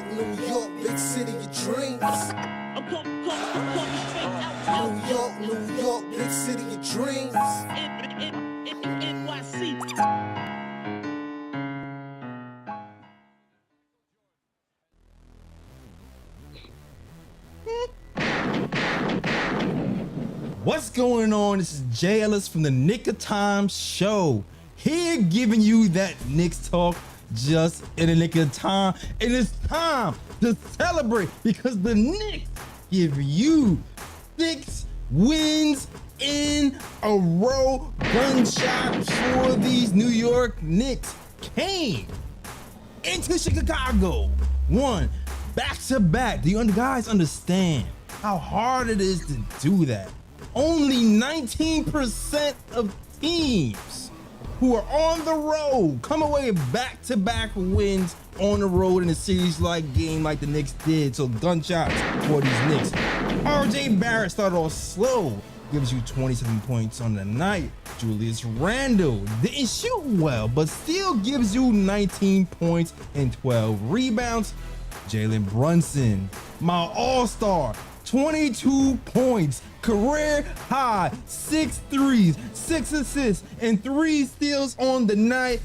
New York, big city of dreams. New York, big city of dreams. What's going on? This is Jay Ellis from the Knick Of Time Show. Here giving you that Knicks talk just in the nick of time. And it's time to celebrate because the Knicks give you 6 wins in a row. Gunshots for these New York Knicks came into Chicago. Won back-to-back. Do you guys understand how hard it is to do that? Only 19% of teams who are on the road come away back-to-back wins on the road in a series-like game like the Knicks did. So gunshots for these Knicks. Rj Barrett started off slow, gives you 27 points on the night. Julius Randle didn't shoot well, but still gives you 19 points and 12 rebounds. Jalen Brunson, my all-star, 22 points, career high, 6 threes, 6 assists, and 3 steals on the night.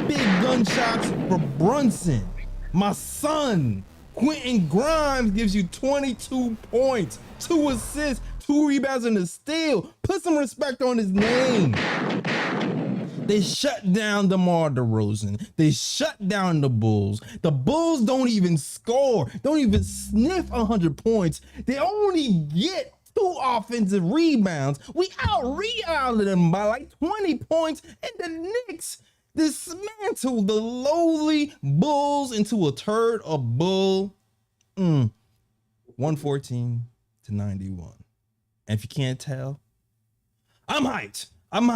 Big gunshots for Brunson. My son, Quentin Grimes, gives you 22 points, 2 assists, 2 rebounds, and a steal. Put some respect on his name. They shut down DeMar DeRozan. They shut down the Bulls. The Bulls don't even score, don't even sniff 100 points. They only get 2 offensive rebounds. We out-rebounded them by like 20 points, and the Knicks dismantled the lowly Bulls into a turd of bull. 114-91. And if you can't tell, I'm hyped. I'm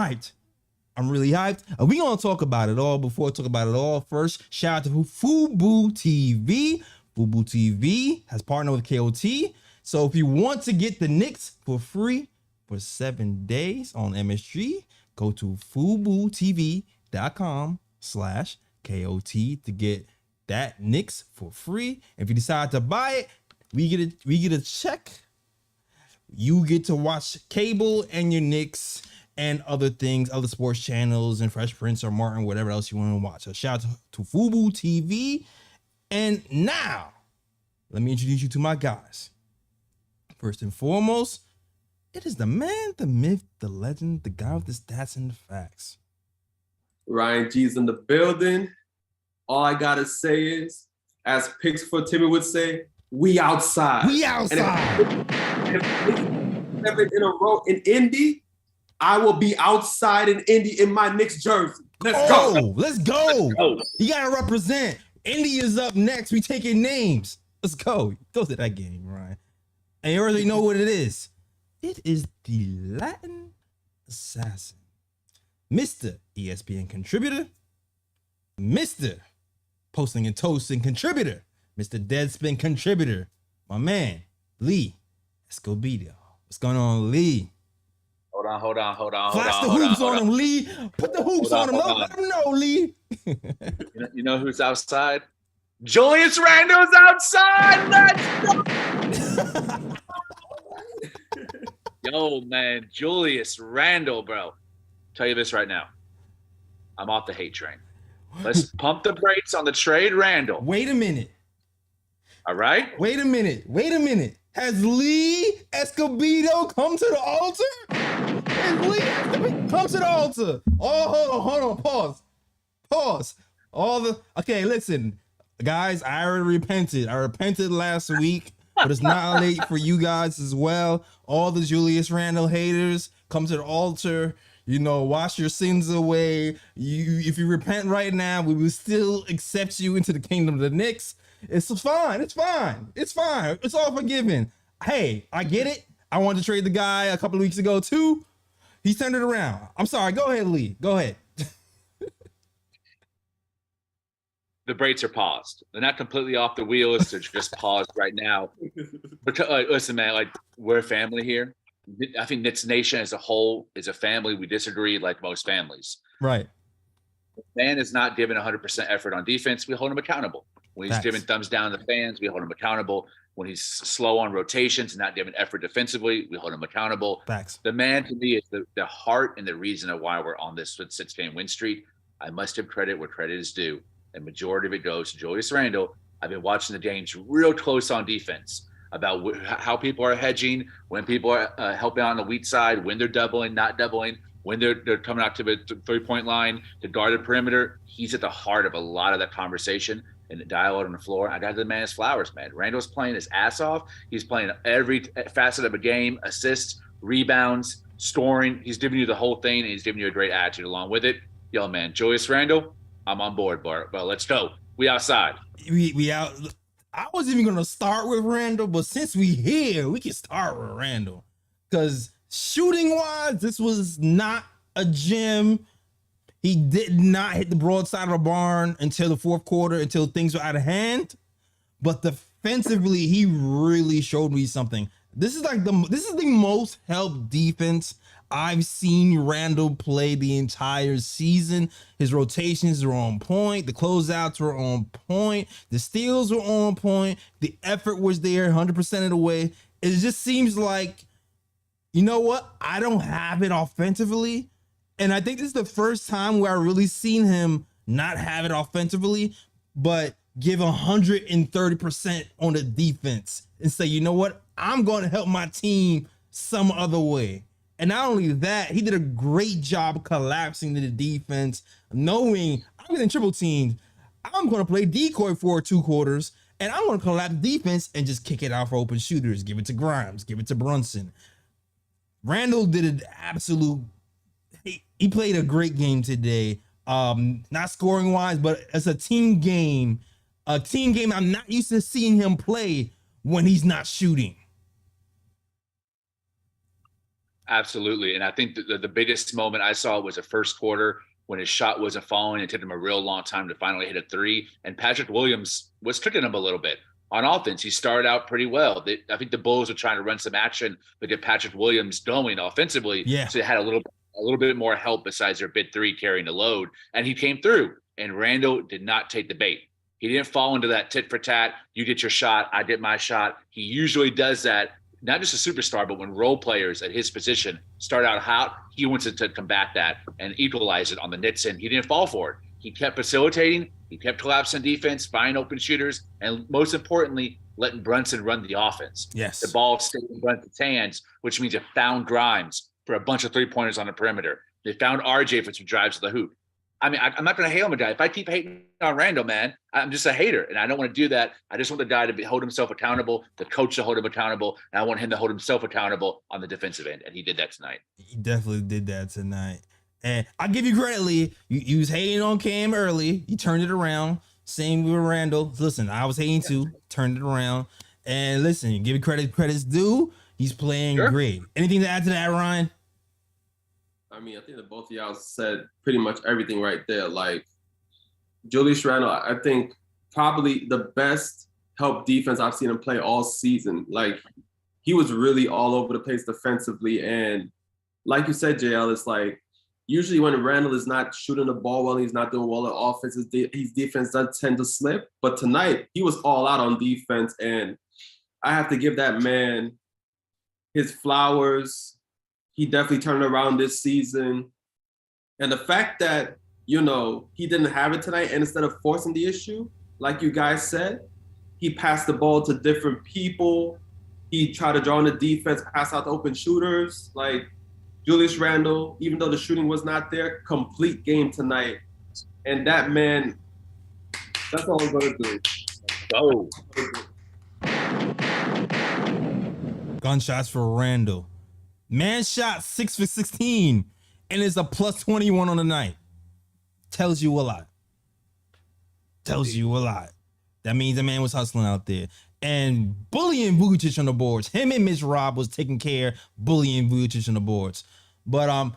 really hyped. We gonna talk about it all. Before I talk about it all, first, shout out to Fubu TV. Fubu TV has partnered with KOT. So if you want to get the Knicks for free for 7 days on MSG, go to FubuTV.com/KOT to get that Knicks for free. If you decide to buy it, we get a check. You get to watch cable and your Knicks and other things, other sports channels and Fresh Prince or Martin, whatever else you want to watch. So shout out to Fubu TV. And now, let me introduce you to my guys. First and foremost, it is the man, the myth, the legend, the guy with the stats and the facts. Ryan G's in the building. All I gotta say is, as Picks for Timmy would say, we outside. We outside. And if 7 in a row in Indy, I will be outside in Indy in my Knicks jersey. Let's go. Let's go. You gotta represent. Indy is up next. We taking names. Let's go. Go to that game, Ryan. And you already know what it is. It is the Latin assassin, Mr. ESPN contributor, Mr. Posting and Toasting contributor, Mr. Deadspin contributor, my man, Lee Escobedo. What's going on, Lee? Hold on. Flash the hoops on him, Lee. Put the hoops on him. Let him know, Lee. You know who's outside? Julius Randle's outside. Let's go. Yo, man, Julius Randle, bro. Tell you this right now. I'm off the hate train. Let's pump the brakes on the trade Randle. Wait a minute. All right? Wait a minute. Has Lee Escobedo come to the altar? Has Lee Escobedo come to the altar? Oh, hold on. Pause. Okay, listen, guys, I already repented. I repented last week, but it's not late for you guys as well. All the Julius Randle haters, come to the altar. Wash your sins away. If you repent right now, we will still accept you into the kingdom of the Knicks. It's fine. It's all forgiven. Hey, I get it. I wanted to trade the guy a couple of weeks ago too. He's turned it around. I'm sorry. Go ahead, Lee. Go ahead. The brakes are paused. They're not completely off the wheels. They're just paused right now. Because, listen, man, we're family here. I think Knicks Nation as a whole is a family. We disagree like most families. Right. Man is not giving 100% effort on defense. We hold him accountable. When he's Facts. giving thumbs down to the fans, we hold him accountable. When he's slow on rotations and not giving effort defensively, we hold him accountable. Facts. The man to me is the heart and the reason of why we're on this 6-game win streak. I must give credit where credit is due. And majority of it goes to Julius Randle. I've been watching the games real close on defense about how people are hedging, when people are helping on the weak side, when they're doubling, not doubling, when they're coming out to the three-point line to guard the perimeter. He's at the heart of a lot of that conversation and the dialogue on the floor. I got to demand his flowers, man. Randall's playing his ass off. He's playing every facet of a game, assists, rebounds, scoring. He's giving you the whole thing, and he's giving you a great attitude along with it. Yo, man, Julius Randle, I'm on board, Bart. Well, let's go. We outside. We out. I wasn't even gonna start with Randle, but since we here, we can start with Randle. Because shooting wise, this was not a gem. He did not hit the broadside of the barn until the fourth quarter, until things were out of hand. But defensively, he really showed me something. This is the most helped defense I've seen Randle play the entire season. His rotations were on point. The closeouts were on point. The steals were on point. The effort was there 100% of the way. It just seems like, you know what? I don't have it offensively. And I think this is the first time where I really seen him not have it offensively, but give 130% on the defense and say, you know what? I'm going to help my team some other way. And not only that, he did a great job collapsing to the defense, knowing I'm getting triple teamed. I'm going to play decoy for 2 quarters, and I'm going to collapse defense and just kick it out for open shooters. Give it to Grimes. Give it to Brunson. Randle did an absolute... He played a great game today. Not scoring wise, but as a team game. A team game I'm not used to seeing him play when he's not shooting. Absolutely. And I think the biggest moment I saw was the first quarter when his shot wasn't falling. It took him a real long time to finally hit a 3. And Patrick Williams was tricking him a little bit. On offense, he started out pretty well. I think the Bulls were trying to run some action to get Patrick Williams going offensively. Yeah. So they had a little bit more help besides their big 3 carrying the load. And he came through. And Randle did not take the bait. He didn't fall into that tit for tat. You get your shot, I did my shot. He usually does that. Not just a superstar, but when role players at his position start out hot, he wants to combat that and equalize it on the Knicks end. He didn't fall for it. He kept facilitating. He kept collapsing defense, finding open shooters, and most importantly, letting Brunson run the offense. Yes. The ball stayed in Brunson's hands, which means it found Grimes for a bunch of 3-pointers on the perimeter. They found RJ for some drives to the hoop. I mean, I'm not going to hail him a guy. If I keep hating on Randle, man, I'm just a hater, and I don't want to do that. I just want the guy to hold himself accountable, the coach to hold him accountable, and I want him to hold himself accountable on the defensive end, and he did that tonight. He definitely did that tonight. And I'll give you credit, Lee. You was hating on Cam early. You turned it around. Same with Randle. Listen, I was hating too. Turned it around. And listen, give you credit's due. He's playing great. Anything to add to that, Ryan? I mean, I think that both of y'all said pretty much everything right there. Like, Julius Randle, I think probably the best help defense I've seen him play all season. Like, he was really all over the place defensively. And like you said, JL, it's like, usually when Randle is not shooting the ball well, he's not doing well at offense, his defense does tend to slip. But tonight, he was all out on defense. And I have to give that man his flowers. He definitely turned around this season. And the fact that, you know, he didn't have it tonight, and instead of forcing the issue, like you guys said, he passed the ball to different people. He tried to draw on the defense, pass out to open shooters. Like, Julius Randle, even though the shooting was not there, complete game tonight. And that man, that's all I'm going to do. Oh. Gunshots for Randle. Man shot 6 for 16 and is a plus 21 on the night. Tells you a lot. Tells you a lot. That means the man was hustling out there and bullying Vucevic on the boards. Him and Mitch Rob was taking care, bullying Vucevic on the boards. But I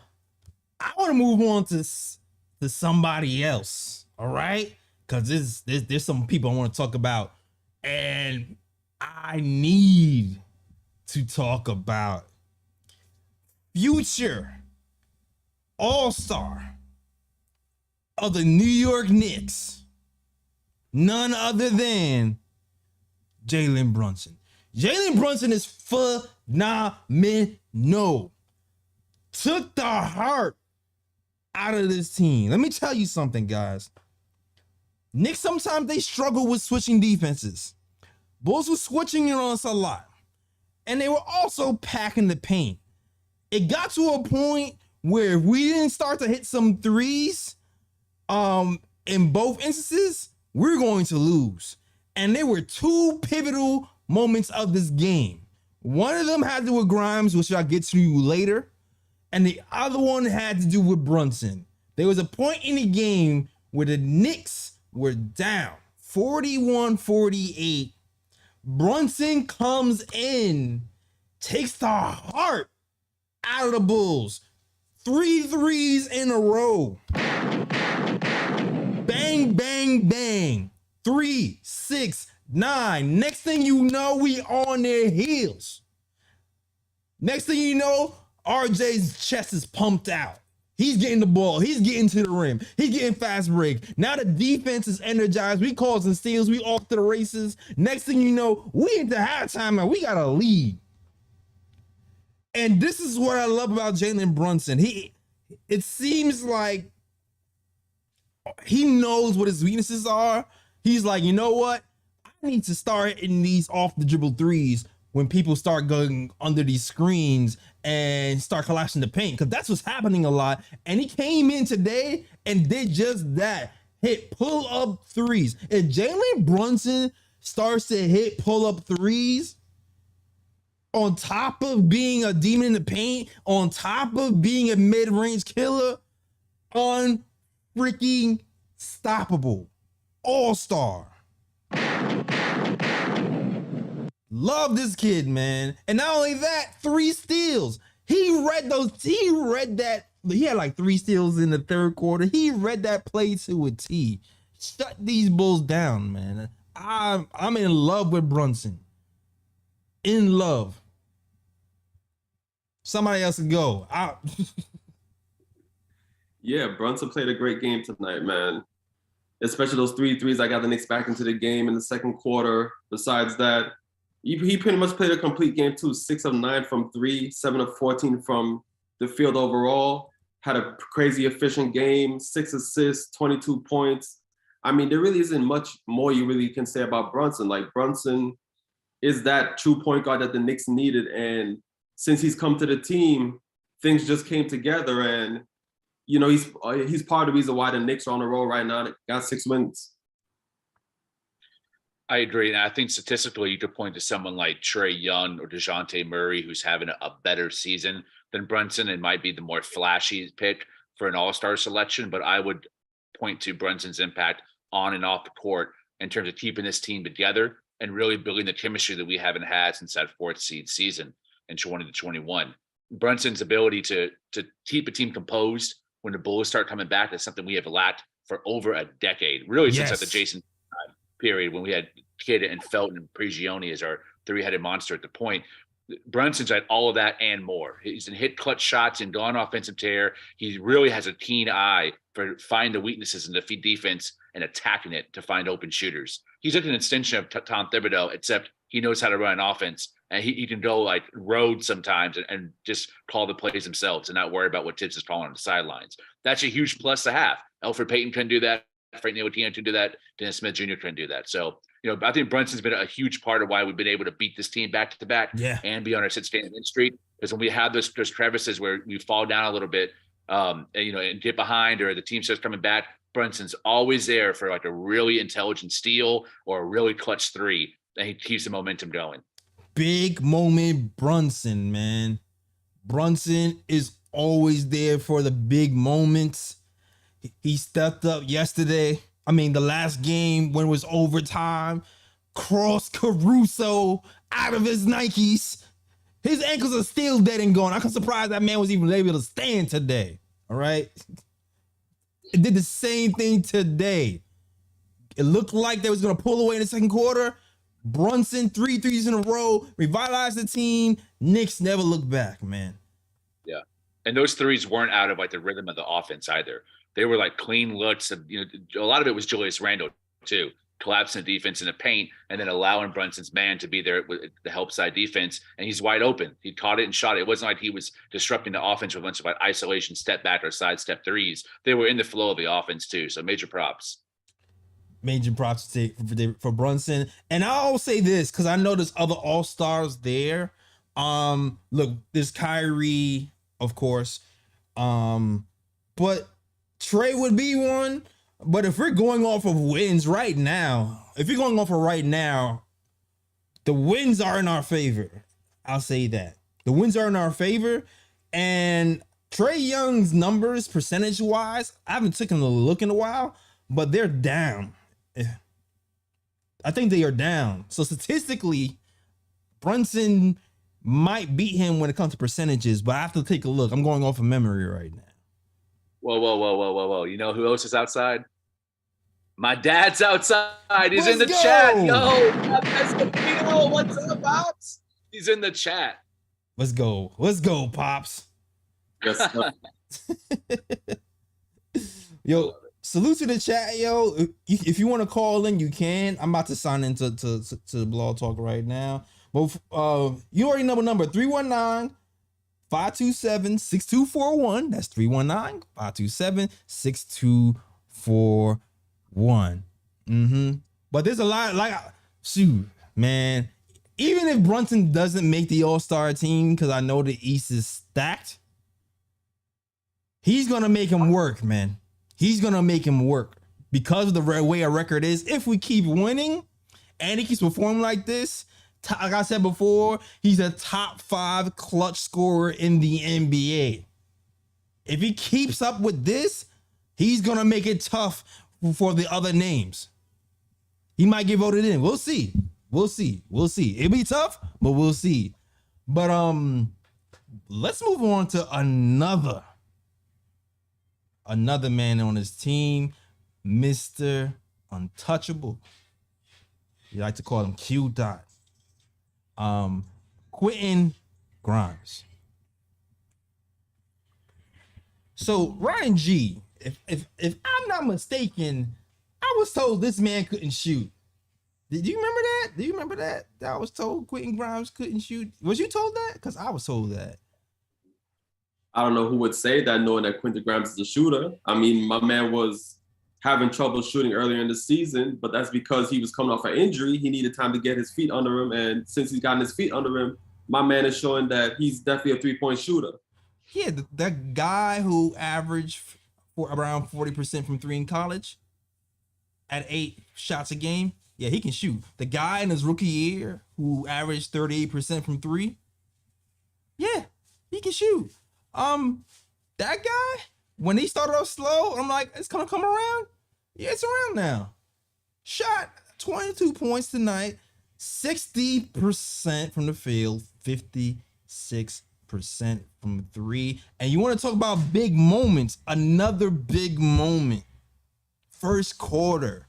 want to move on to somebody else. All right, because there's some people I want to talk about, and I need to talk about future all-star of the New York Knicks, none other than Jalen Brunson. Jalen Brunson is phenomenal. Took the heart out of this team. Let me tell you something, guys. Knicks, sometimes they struggle with switching defenses. Bulls were switching it on us a lot. And they were also packing the paint. It got to a point where if we didn't start to hit some threes, in both instances, we're going to lose. And there were two pivotal moments of this game. One of them had to do with Grimes, which I'll get to you later. And the other one had to do with Brunson. There was a point in the game where the Knicks were down 41-48. Brunson comes in, takes the heart out of the Bulls. 3 threes in a row. Bang, bang, bang. 3, 6, 9. Next thing you know, we on their heels. Next thing you know, RJ's chest is pumped out. He's getting the ball. He's getting to the rim. He's getting fast break. Now the defense is energized. We causing steals. We off to the races. Next thing you know, we into halftime and we got a lead. And this is what I love about Jalen Brunson. It seems like he knows what his weaknesses are. He's like, you know what? I need to start hitting these off the dribble threes when people start going under these screens and start collapsing the paint, because that's what's happening a lot. And he came in today and did just that. Hit pull-up threes. If Jalen Brunson starts to hit pull-up threes, on top of being a demon in the paint, on top of being a mid-range killer, unfreaking stoppable. All-star. Love this kid, man. And not only that, 3 steals. He read that. He had like 3 steals in the third quarter. He read that play to a T. Shut these Bulls down, man. I'm in love with Brunson. In love. Somebody else can go. Yeah, Brunson played a great game tonight, man. Especially those 3 threes. I got the Knicks back into the game in the second quarter. Besides that, he pretty much played a complete game too. 6 of 9 from 3, 7 of 14 from the field overall. Had a crazy efficient game, 6 assists, 22 points. I mean, there really isn't much more you really can say about Brunson. Like, Brunson is that true point guard that the Knicks needed. And since he's come to the team, things just came together. And, you know, he's part of the reason why the Knicks are on the roll right now. Got 6 wins. I agree. And I think statistically, you could point to someone like Trae Young or DeJounte Murray, who's having a better season than Brunson and might be the more flashy pick for an all-star selection. But I would point to Brunson's impact on and off the court in terms of keeping this team together and really building the chemistry that we haven't had since that 4th seed season in 2021. Brunson's ability to keep a team composed when the Bulls start coming back is something we have lacked for over a decade, really since at the Jason period when we had Kidd and Felton and Prigioni as our 3-headed monster at the point. Brunson's had all of that and more. He's hit clutch shots and gone offensive tear. He really has a keen eye for finding the weaknesses in the defense and attacking it to find open shooters. He's like an extension of Tom Thibodeau, except he knows how to run an offense, and he can go like road sometimes and just call the plays themselves and not worry about what Tibbs is calling on the sidelines. That's a huge plus to have. Elfrid Payton couldn't do that. Frank Ntilikina couldn't do that. Dennis Smith Jr. couldn't do that. So, you know, I think Brunson's been a huge part of why we've been able to beat this team back to back and be on our sit-stand win streak. Because when we have those crevices where we fall down a little bit, and, you know, and get behind, or the team starts coming back, Brunson's always there for like a really intelligent steal or a really clutch 3, and he keeps the momentum going. Big moment Brunson, man. Brunson is always there for the big moments. He stepped up yesterday. I mean, the last game when it was overtime, crossed Caruso out of his Nikes. His ankles are still dead and gone. I'm surprised that man was even able to stand today. All right. It did the same thing today. It looked like they was going to pull away in the second quarter. Brunson, 3 threes in a row, revitalized the team. Knicks never looked back, man. Yeah. And those threes weren't out of like the rhythm of the offense either. They were like clean looks. And, you know, a lot of it was Julius Randle too, collapsing the defense in the paint and then allowing Brunson's man to be there with the help side defense. And he's wide open. He caught it and shot it. It wasn't like he was disrupting the offense with a bunch of like isolation, step back or side step threes. They were in the flow of the offense too. So major props. Major props for Brunson. And I'll say this because I know there's other all-stars there. Look, there's Kyrie, of course. But Trey would be one. But if we're going off of wins right now, the wins are in our favor. I'll say that. The wins are in our favor. And Trey Young's numbers, percentage-wise, I haven't taken a look in a while, but they're down. I think they are down. So statistically, Brunson might beat him when it comes to percentages, but I have to take a look. I'm going off of memory right now. Whoa. You know who else is outside? My dad's outside. He's in the Let's chat. go. Yo, what's up, Pops? He's in the chat. Let's go, Pops. Yes, sir. Yo, salute to the chat, yo. If you want to call in, you can. I'm about to sign into the Blog Talk right now. But you already know the number, 319-527-6241. That's 319-527-6241. But there's a lot, like, shoot, man. Even if Brunson doesn't make the All-Star team, because I know the East is stacked, he's gonna make him work, man. He's gonna make him work because of the way our record is. If we keep winning and he keeps performing like this, like I said before, he's a top 5 clutch scorer in the NBA. If he keeps up with this, he's gonna make it tough for the other names. He might get voted in. We'll see. It'll be tough, but we'll see. But let's move on to another man on his team, Mr. Untouchable. You like to call him Q Dot. Quentin Grimes. So Ryan G, if I'm not mistaken, I was told this man couldn't shoot. Did you remember that? Do you remember that? I was told Quentin Grimes couldn't shoot. Was you told that? Because I was told that. I don't know who would say that, knowing that Quentin Grimes is a shooter. I mean, my man was having trouble shooting earlier in the season, but that's because he was coming off an injury. He needed time to get his feet under him, and since he's gotten his feet under him, my man is showing that he's definitely a three-point shooter. Yeah, that guy who averaged for around 40% from 3 in college at 8 shots a game. Yeah, he can shoot. The guy in his rookie year who averaged 38% from 3. Yeah, he can shoot. That guy, when he started off slow, I'm like, it's gonna come around. Yeah, it's around now. Shot 22 points tonight, 60% from the field, 56% from 3. And you want to talk about big moments? Another big moment. First quarter.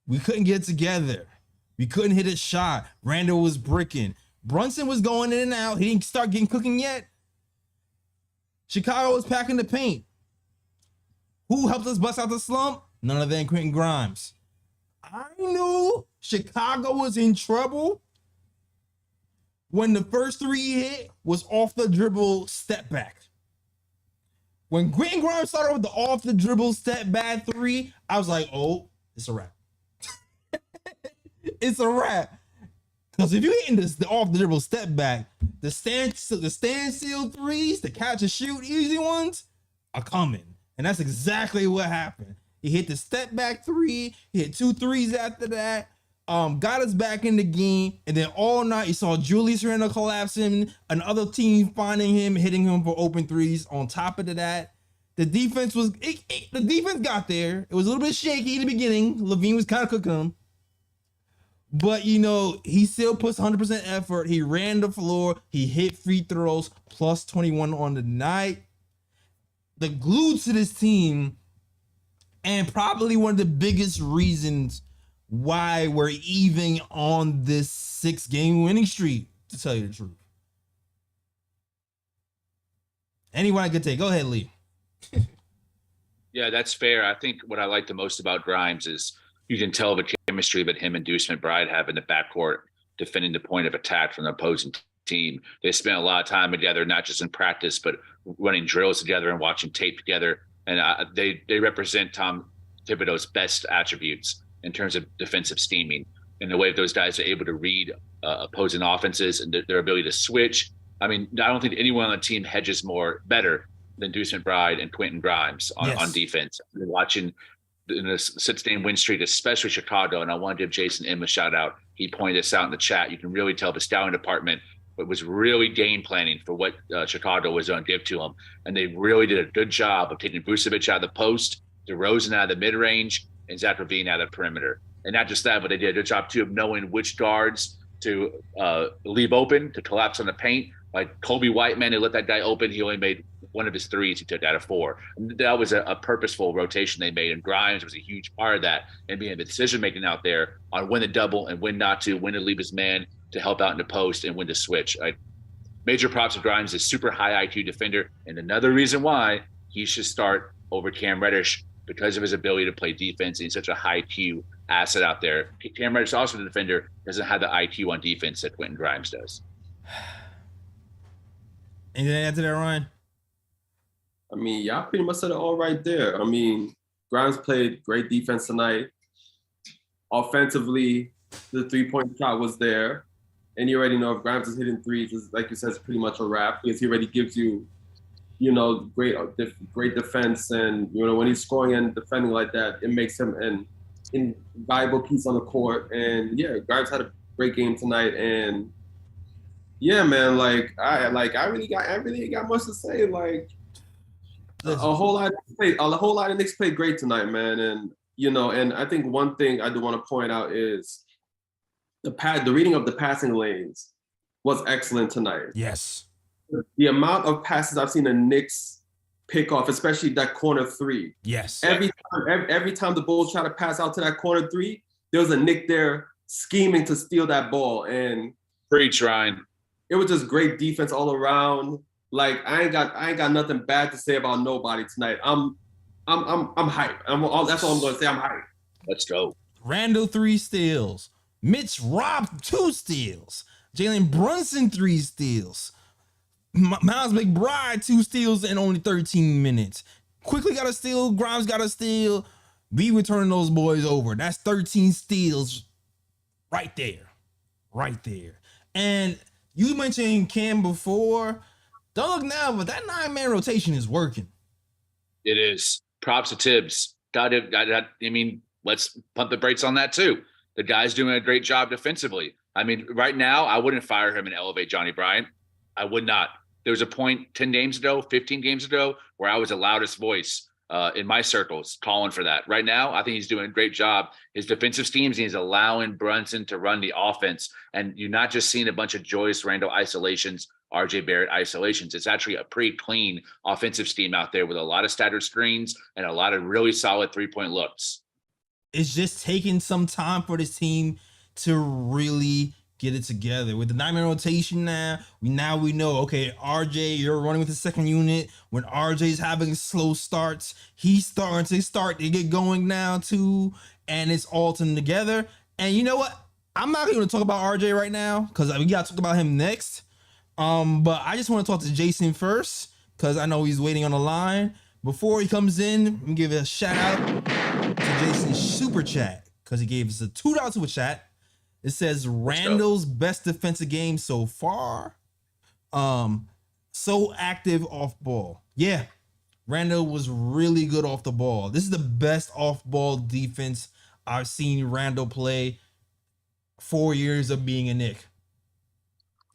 We couldn't get together. We couldn't hit a shot. Randle was bricking. Brunson was going in and out. He didn't start getting cooking yet. Chicago was packing the paint. Who helped us bust out the slump? None other than Quentin Grimes. I knew Chicago was in trouble when the first 3 hit was off the dribble step back. When Quentin Grimes started with the off the dribble step back 3, I was like, oh, it's a wrap. It's a wrap. Because if you're hitting this the off the dribble step back, the standstill threes, the catch and shoot easy ones are coming. And that's exactly what happened. He hit the step back 3, he hit 2 threes after that, got us back in the game, and then all night you saw Julius Randle collapsing, another team finding him, hitting him for open threes. On top of that, the defense got there. It was a little bit shaky in the beginning. Levine was kind of cooking him. But, you know, he still puts 100% effort. He ran the floor. He hit free throws, plus 21 on the night. The glue to this team, and probably one of the biggest reasons why we're even on this 6-game winning streak, to tell you the truth. Anyone I could take. Go ahead, Lee. Yeah, that's fair. I think what I like the most about Grimes is you can tell the chemistry that him and Deuce McBride have in the backcourt, defending the point of attack from the opposing team. They spent a lot of time together, not just in practice, but running drills together and watching tape together. And they represent Tom Thibodeau's best attributes in terms of defensive scheming, and the way those guys are able to read opposing offenses and their ability to switch. I mean, I don't think anyone on the team hedges better than Deuce McBride and Quentin Grimes on defense. I've been watching in a 6-game win streak, especially Chicago, and I want to give Jason M a shout out. He pointed this out in the chat. You can really tell the scouting department was really game planning for what Chicago was going to give to them, and they really did a good job of taking Vucevic out of the post, DeRozan out of the mid-range, and Zach LaVine out of the perimeter. And not just that, but they did a good job too of knowing which guards to leave open, to collapse on the paint. Like Kobe White, man, they let that guy open. He only made one of his threes. He took out of 4. And that was a purposeful rotation they made. And Grimes was a huge part of that, and being the decision-making out there on when to double and when not to, when to leave his man to help out in the post and when to switch. Major props to Grimes, is super high IQ defender. And another reason why he should start over Cam Reddish, because of his ability to play defense. He's such a high IQ asset out there. Cam Reddish, also the defender, doesn't have the IQ on defense that Quentin Grimes does. Anything to add to that, Ryan? I mean, y'all pretty much said it all right there. I mean, Grimes played great defense tonight. Offensively, the three-point shot was there. And you already know if Grimes is hitting threes, like you said, it's pretty much a wrap, because he already gives you, great defense. And, when he's scoring and defending like that, it makes him an invaluable piece on the court. And, yeah, Grimes had a great game tonight. And, yeah, man, I really got much to say. A whole lot of Knicks played great tonight, man. And, and I think one thing I do want to point out is the reading of the passing lanes was excellent tonight. Yes. The amount of passes I've seen the Knicks pick off, especially that corner 3. Yes. Every time the Bulls try to pass out to that corner 3, there was a Knick there scheming to steal that ball. And preach, Ryan. It was just great defense all around. I ain't got nothing bad to say about nobody tonight. I'm hyped. That's all I'm gonna say. I'm hyped. Let's go. Randle 3 steals. Mitch Rob 2 steals. Jalen Brunson 3 steals. Miles McBride 2 steals in only 13 minutes. Quickly got a steal. Grimes got a steal. We returning those boys over. That's 13 steals right there. Right there. And you mentioned Cam before. Don't look now, but that 9-man rotation is working. It is. Props to Tibbs. Let's pump the brakes on that too. The guy's doing a great job defensively. I mean, right now, I wouldn't fire him and elevate Johnny Bryant. I would not. There was a point 10 games ago, 15 games ago, where I was the loudest voice in my circles calling for that. Right now, I think he's doing a great job. His defensive schemes, he's allowing Brunson to run the offense. And you're not just seeing a bunch of Julius Randle isolations, Rj Barrett isolations. It's actually a pretty clean offensive scheme out there with a lot of staggered screens and a lot of really solid 3-point looks. It's just taking some time for this team to really get it together. With the 9-man rotation we know, okay, RJ, you're running with the second unit. When RJ's having slow starts, he's starting to get going now too, and it's all together. And you know what? I'm not going to talk about RJ right now because we got to talk about him next. But I just want to talk to Jason first because I know he's waiting on the line. Before he comes in, let me give a shout out to Jason's super chat because he gave us a $2 super chat. It says Randle's best defensive game so far. So active off ball. Yeah, Randle was really good off the ball. This is the best off ball defense I've seen Randle play 4 years of being a Knick.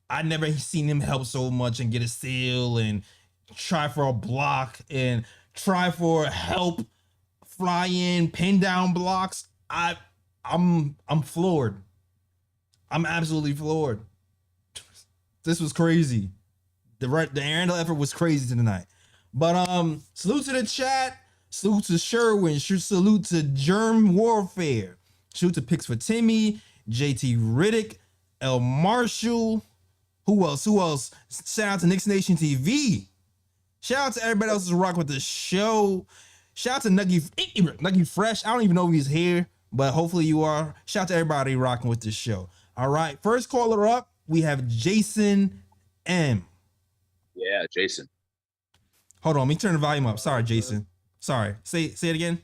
I never seen him help so much and get a steal and try for a block and try for help, fly in, pin down blocks. I'm floored. I'm absolutely floored. This was crazy. The Randle effort was crazy tonight. But salute to the chat. Salute to Sherwin. Salute to Germ Warfare. Salute to Picks for Timmy. JT Riddick. L Marshall. Who else? Shout out to Knicks Nation TV. Shout out to everybody else who's rocking with the show. Shout out to Nuggy Fresh. I don't even know if he's here, but hopefully you are. Shout out to everybody rocking with this show. All right, first caller up, we have Jason M. Yeah, Jason. Hold on, let me turn the volume up. Sorry, Jason. Sorry. Say it again.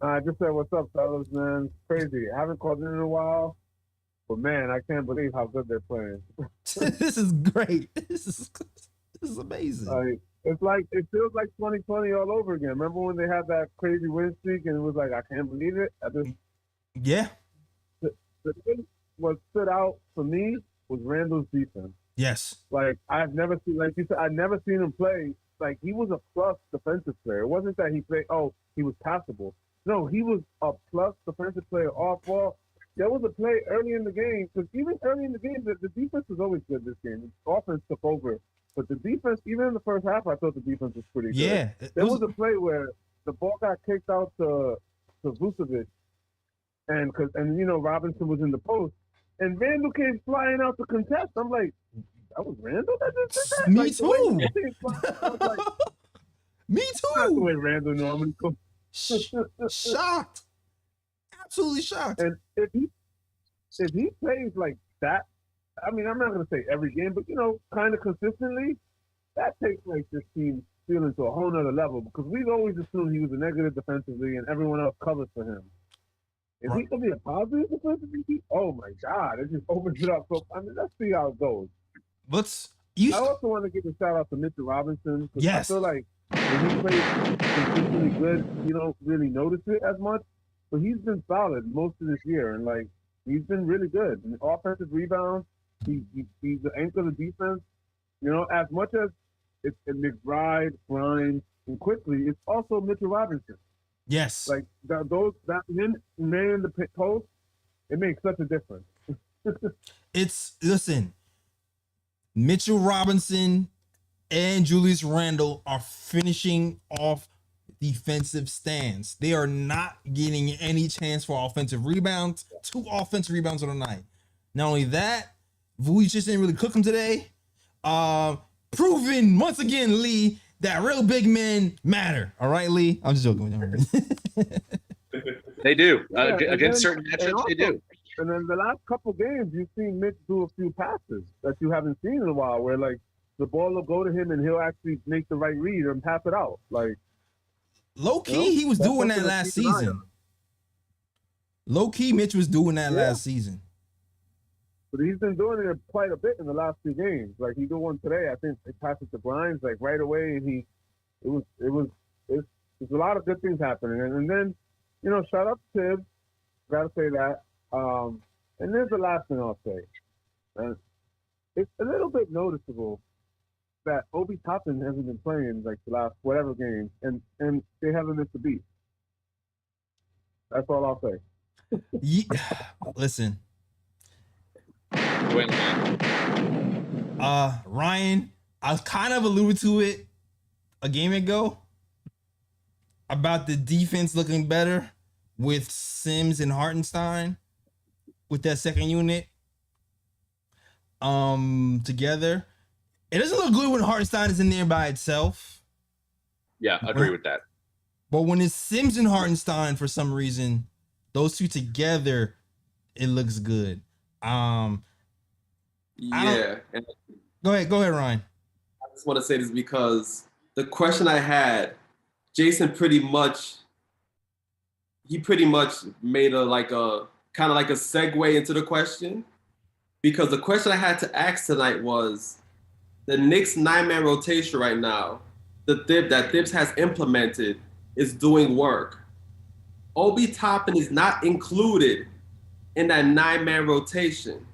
I just said, what's up, fellas, man? It's crazy. I haven't called in a while, but man, I can't believe how good they're playing. This is great. This is amazing. It feels like 2020 all over again. Remember when they had that crazy win streak and it was like, I can't believe it? Yeah. The thing what stood out for me was Randle's defense. Yes. Like, I've never seen, like you said, I've never seen him play. Like, he was a plus defensive player. It wasn't that he played, he was passable. No, he was a plus defensive player off ball. There was a play early in the game, because even early in the game, the defense was always good this game. The offense took over. But the defense, even in the first half, I thought the defense was pretty good. Yeah. There was a play where the ball got kicked out to Vucevic, and Robinson was in the post, and Randle came flying out to contest. I'm like, that was Randle that just did that? Me like, too. Me That's the too. way Randle normally goes. Shocked. Absolutely shocked. And if he plays like that, I mean, I'm not going to say every game, but, kind of consistently, that takes like this team feeling to a whole nother level, because we've always assumed he was a negative defensively and everyone else covers for him. If he can be a positive defensively, oh my God, it just opens it up. So, I mean, let's see how it goes. I also want to give a shout out to Mitchell Robinson, because Yes. I feel like when he plays consistently good, you don't really notice it as much, but he's been solid most of this year, and like, he's been really good. And offensive rebounds, he's the anchor of the defense. As much as it's McBride, Grimes, and Quickly, it's also Mitchell Robinson. Yes. Like that man in the post, it makes such a difference. Listen, Mitchell Robinson and Julius Randle are finishing off defensive stands. They are not getting any chance for offensive rebounds. 2 offensive rebounds on the night. Not only that, Vucevic just didn't really cook him today. Proving once again, Lee, that real big men matter. All right, Lee? I'm just joking with you. They do. Yeah, Against certain matchups, they do. And then the last couple games, you've seen Mitch do a few passes that you haven't seen in a while, where like the ball will go to him and he'll actually make the right read and pass it out. Like, low key, he was doing that last season. Low key, Mitch was doing that last season. But he's been doing it quite a bit in the last 2 games. Like, he did one today. I think he passed it to Grimes like right away, and it's a lot of good things happening. And then, shout out to Tibbs. Gotta say that. And there's the last thing I'll say. It's a little bit noticeable that Obi Toppin hasn't been playing like the last whatever games, and they haven't missed a beat. That's all I'll say. Listen. Win. Ryan, I was kind of alluded to it a game ago about the defense looking better with Sims and Hartenstein with that second unit together. It doesn't look good when Hartenstein is in there by itself. Yeah, I agree with that. But when it's Sims and Hartenstein, for some reason, those two together, it looks good. Yeah. And Go ahead, Ryan. I just want to say this because the question I had, Jason pretty much made a kind of like a segue into the question, because the question I had to ask tonight was the Knicks 9-man rotation right now, that Thibs has implemented is doing work. Obi Toppin is not included in that 9-man rotation.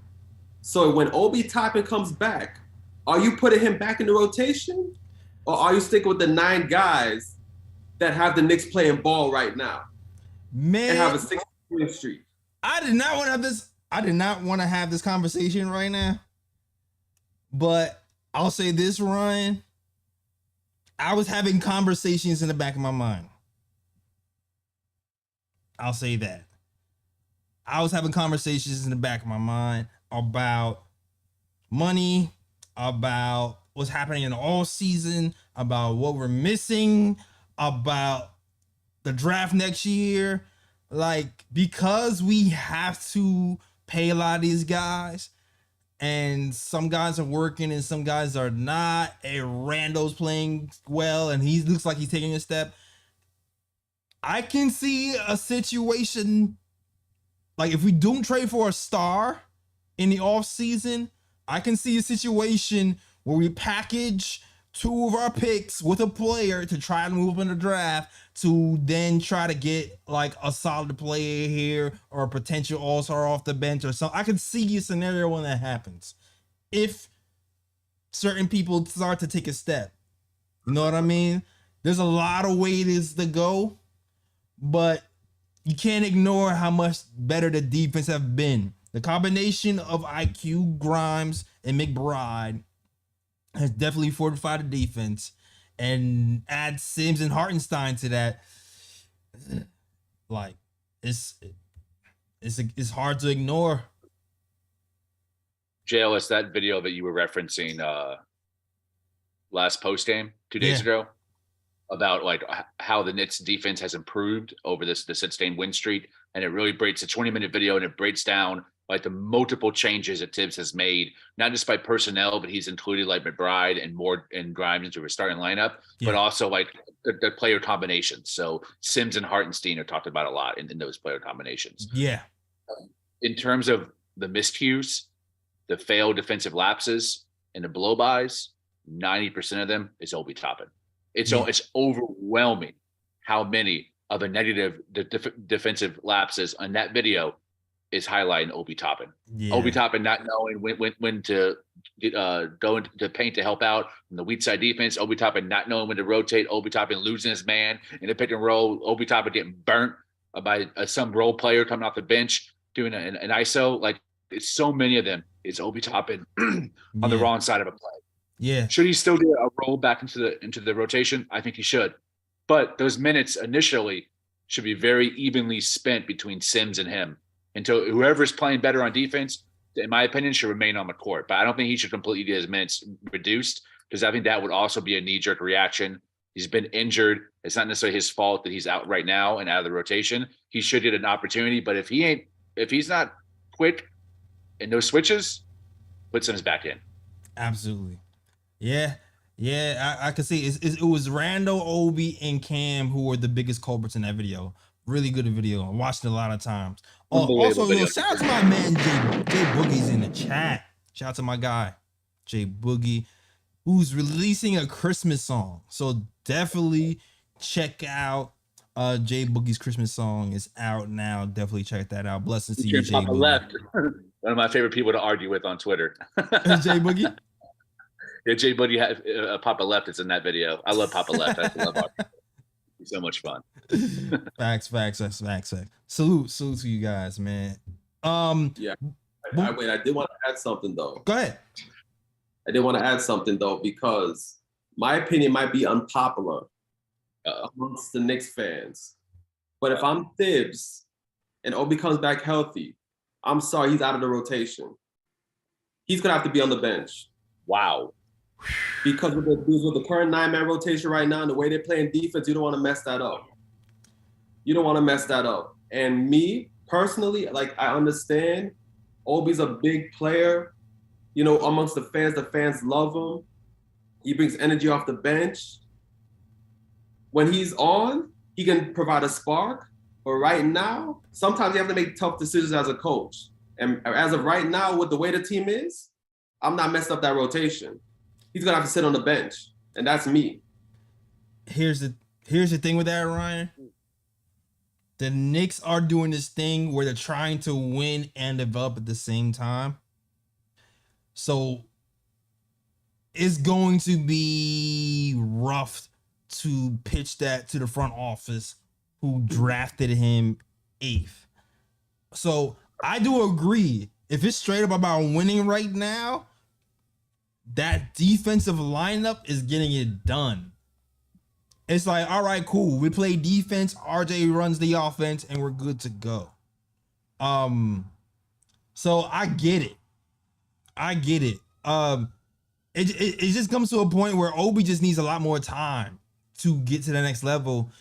So when Obi Toppin comes back, are you putting him back in the rotation? Or are you sticking with the 9 guys that have the Knicks playing ball right now? Man, and have a 6-win streak. I did not want to have this conversation right now. But I'll say this, Ryan. I was having conversations in the back of my mind. I'll say that. I was having conversations in the back of my mind about money, about what's happening in all season, about what we're missing, about the draft next year. like, because we have to pay a lot of these guys, and some guys are working and some guys are not, and Randle's playing well and he looks like he's taking a step, I can see a situation like, if we don't trade for a star in the offseason, I can see a situation where we package 2 of our picks with a player to try to move up in the draft to then try to get like a solid player here or a potential all-star off the bench or something. I can see a scenario when that happens. If certain people start to take a step, you know what I mean? There's a lot of ways to go, but you can't ignore how much better the defense have been. The combination of IQ, Grimes, and McBride has definitely fortified the defense, and add Sims and Hartenstein to that. Like, it's hard to ignore. JLS, that video that you were referencing last post game 2 days ago about like how the Knicks defense has improved over the sustained win streak, and it really breaks a 20-minute video, and it breaks down like the multiple changes that Tibbs has made, not just by personnel, but he's included like McBride and Moore and Grimes into a starting lineup, but also like the player combinations. So Sims and Hartenstein are talked about a lot in those player combinations. Yeah. In terms of the miscues, the failed defensive lapses, and the blow-bys, 90% of them is Obi Toppin. It's overwhelming how many of the negative defensive lapses on that video is highlighting Obi Toppin. Yeah. Obi Toppin not knowing when to go into paint to help out from the weak side defense. Obi Toppin not knowing when to rotate. Obi Toppin losing his man in the pick and roll. Obi Toppin getting burnt by some role player coming off the bench doing an ISO. Like, it's so many of them. It's Obi Toppin on the wrong side of a play. Yeah. Should he still do a roll back into the rotation? I think he should. But those minutes initially should be very evenly spent between Sims and him. Until whoever's playing better on defense, in my opinion, should remain on the court. But I don't think he should completely get his minutes reduced, because I think that would also be a knee-jerk reaction. He's been injured. It's not necessarily his fault that he's out right now and out of the rotation. He should get an opportunity. But if he's not quick in those switches, put Sims back in. Absolutely. Yeah. I can see it was Randle, Obi, and Cam who were the biggest culprits in that video. Really good video. I watched it a lot of times. Also, shout out to my man Jay Boogie's in the chat. Shout out to my guy Jay Boogie, who's releasing a Christmas song. So definitely check out Jay Boogie's Christmas song. Is out now. Definitely check that out. Blessings to you, Jay Boogie. Left. One of my favorite people to argue with on Twitter. Jay Boogie. Yeah, Jay Boogie had Papa Left. It's in that video. I love Papa Left. I love arguing. So much fun. Facts. Salute to you guys, man. Yeah. I did want to add something though. Go ahead. I did want to add something though, because my opinion might be unpopular amongst the Knicks fans. But if I'm Tibbs and Obi comes back healthy, I'm sorry, he's out of the rotation. He's gonna have to be on the bench. Wow. Because with the current 9-man rotation right now and the way they're playing defense, you don't want to mess that up. And me personally, like, I understand Obi's a big player, you know, amongst the fans love him. He brings energy off the bench. When he's on, he can provide a spark. But right now, sometimes you have to make tough decisions as a coach. And as of right now, with the way the team is, I'm not messing up that rotation. He's gonna have to sit on the bench, and that's me. Here's the thing with that, Ryan. The Knicks are doing this thing where they're trying to win and develop at the same time. So it's going to be rough to pitch that to the front office who drafted him 8th. So I do agree. If it's straight up about winning right now, that defensive lineup is getting it done. It's like, all right, cool. We play defense. RJ runs the offense, and we're good to go. So I get it. It just comes to a point where Obi just needs a lot more time to get to the next level.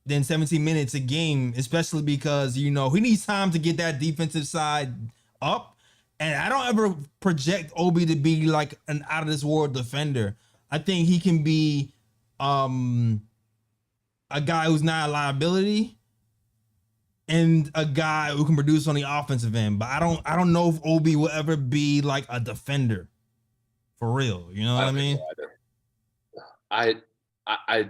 than 17 minutes a game, especially because, he needs time to get that defensive side up. And I don't ever project Obi to be like an out of this world defender. I think he can be a guy who's not a liability and a guy who can produce on the offensive end. But I don't know if Obi will ever be like a defender for real. You know what I mean?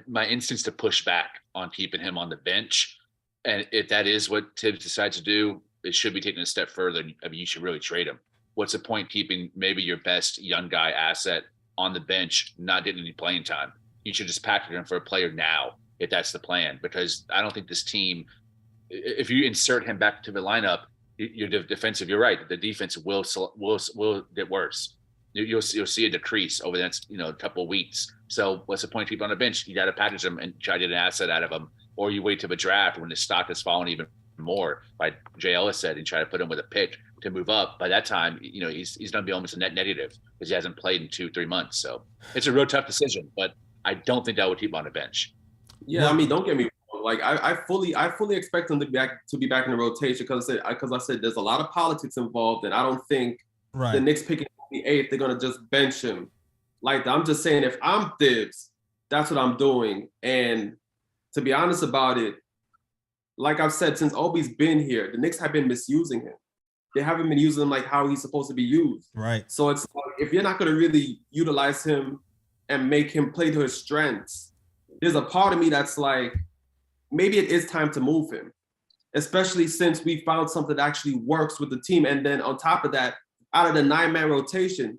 My instinct's to push back on keeping him on the bench, and if that is what Tibbs decides to do, it should be taken a step further. I mean, you should really trade him. What's the point keeping maybe your best young guy asset on the bench, not getting any playing time? You should just package him for a player now, if that's the plan, because I don't think this team, if you insert him back to the lineup, your defensive, you're right, the defense will get worse. You'll see a decrease over the next couple of weeks. So what's the point of keeping on the bench? You got to package them and try to get an asset out of them, or you wait till the draft when the stock has fallen even more, like Jay Ellis said, and try to put him with a pick to move up. By that time, he's going to be almost a net negative because he hasn't played in 2-3 months. So it's a real tough decision, but I don't think that would keep him on the bench. Yeah, I mean, don't get me wrong. Like I fully expect him to be back in the rotation because I said there's a lot of politics involved, and I don't think the Knicks picking the 8th, they're gonna just bench him. Like I'm just saying, if I'm Thibs, that's what I'm doing. And to be honest about it, like I've said, since Obi's been here, the Knicks have been misusing him. They haven't been using him like how he's supposed to be used. Right. So it's like, if you're not gonna really utilize him and make him play to his strengths, there's a part of me that's like, maybe it is time to move him, especially since we found something that actually works with the team. And then on top of that, out of the 9-man rotation,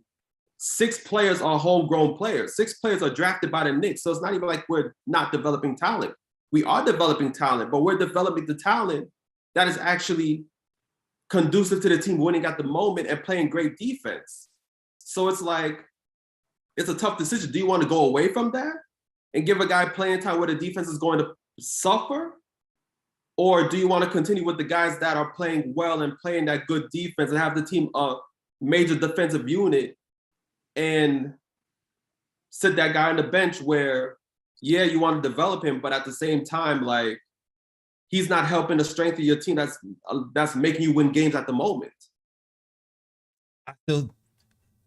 6 players are homegrown players. 6 players are drafted by the Knicks. So it's not even like we're not developing talent. We are developing talent, but we're developing the talent that is actually conducive to the team winning at the moment and playing great defense. So it's like, it's a tough decision. Do you want to go away from that and give a guy playing time where the defense is going to suffer? Or do you want to continue with the guys that are playing well and playing that good defense and have the team a major defensive unit and sit that guy on the bench where, yeah, you want to develop him, but at the same time, like, he's not helping the strength of your team that's making you win games at the moment.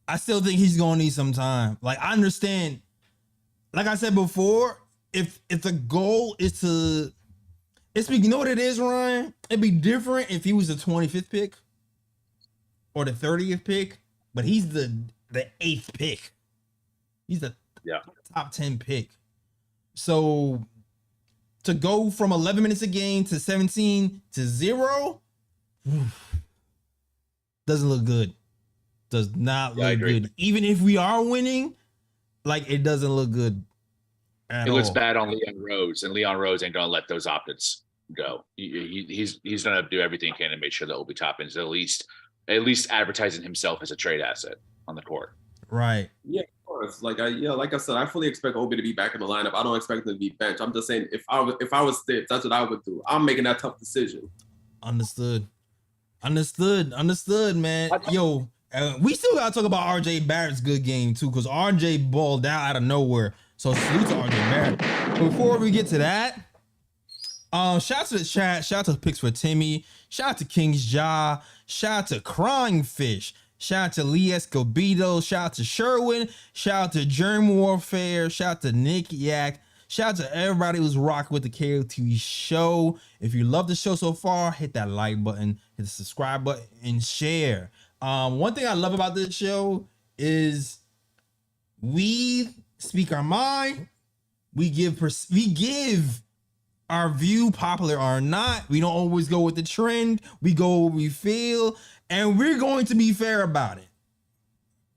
I still think he's gonna need some time. Like, I understand, like I said before, if the goal is to, you know what it is, Ryan? It'd be different if he was the 25th pick or the 30th pick, but he's the 8th pick. He's the top 10 pick. So to go from 11 minutes a game to 17 to 0 doesn't look good. Does not look good. Even if we are winning, like, it doesn't look good at all. It looks bad on Leon Rose, and Leon Rose ain't gonna let those optics go. He's gonna do everything he can to make sure that Obi Toppin is at least advertising himself as a trade asset on the court. Right. Yeah, of course. Like I said, I fully expect Obi to be back in the lineup. I don't expect him to be benched. I'm just saying, if I was Thibs, that's what I would do. I'm making that tough decision. Understood, man. Yo, we still gotta talk about Rj Barrett's good game too, because RJ balled out of nowhere. So salute to RJ Barrett. But before we get to that, shout out to the chat, shout out to Picks for Timmy, shout out to King's Jaw, shout out to Crying Fish, shout out to Lee Escobedo, shout out to Sherwin, shout out to Germ Warfare, shout out to Nick Yak, shout out to everybody who's rocking with the KOTV show. If you love the show so far, hit that like button, hit the subscribe button, and share. One thing I love about this show is we speak our mind. We give our view, popular or not. We don't always go with the trend. We go where we feel, and we're going to be fair about it.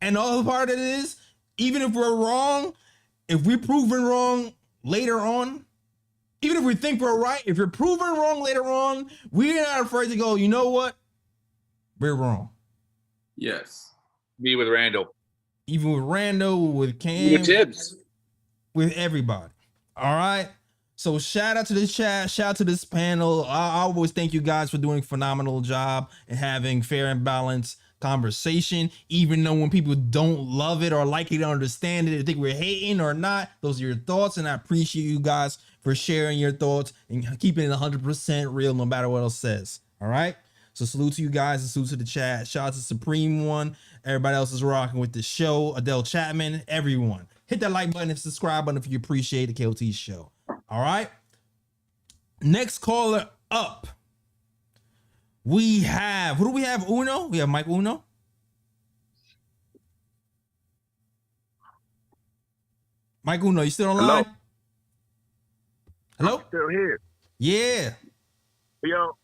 And the other part of it is, even if we're wrong, if we're proven wrong later on, even if we think we're right, if you're proven wrong later on, we're not afraid to go, you know what? We're wrong. Yes. Me with Randall. Even with Randall, with Cam. With Tibbs. With everybody. All right. So shout out to the chat. Shout out to this panel. I always thank you guys for doing a phenomenal job and having fair and balanced conversation. Even though when people don't love it or like it or understand it, they think we're hating or not, those are your thoughts. And I appreciate you guys for sharing your thoughts and keeping it 100% real no matter what else says. All right? So salute to you guys and salute to the chat. Shout out to Supreme One. Everybody else is rocking with the show. Adele Chapman, everyone. Hit that like button and subscribe button if you appreciate the KOT show. All right? Next caller up. We have, who do we have? Uno? We have Mike Uno. Mike Uno, you still online? Hello? I'm still here. Yeah. Yo,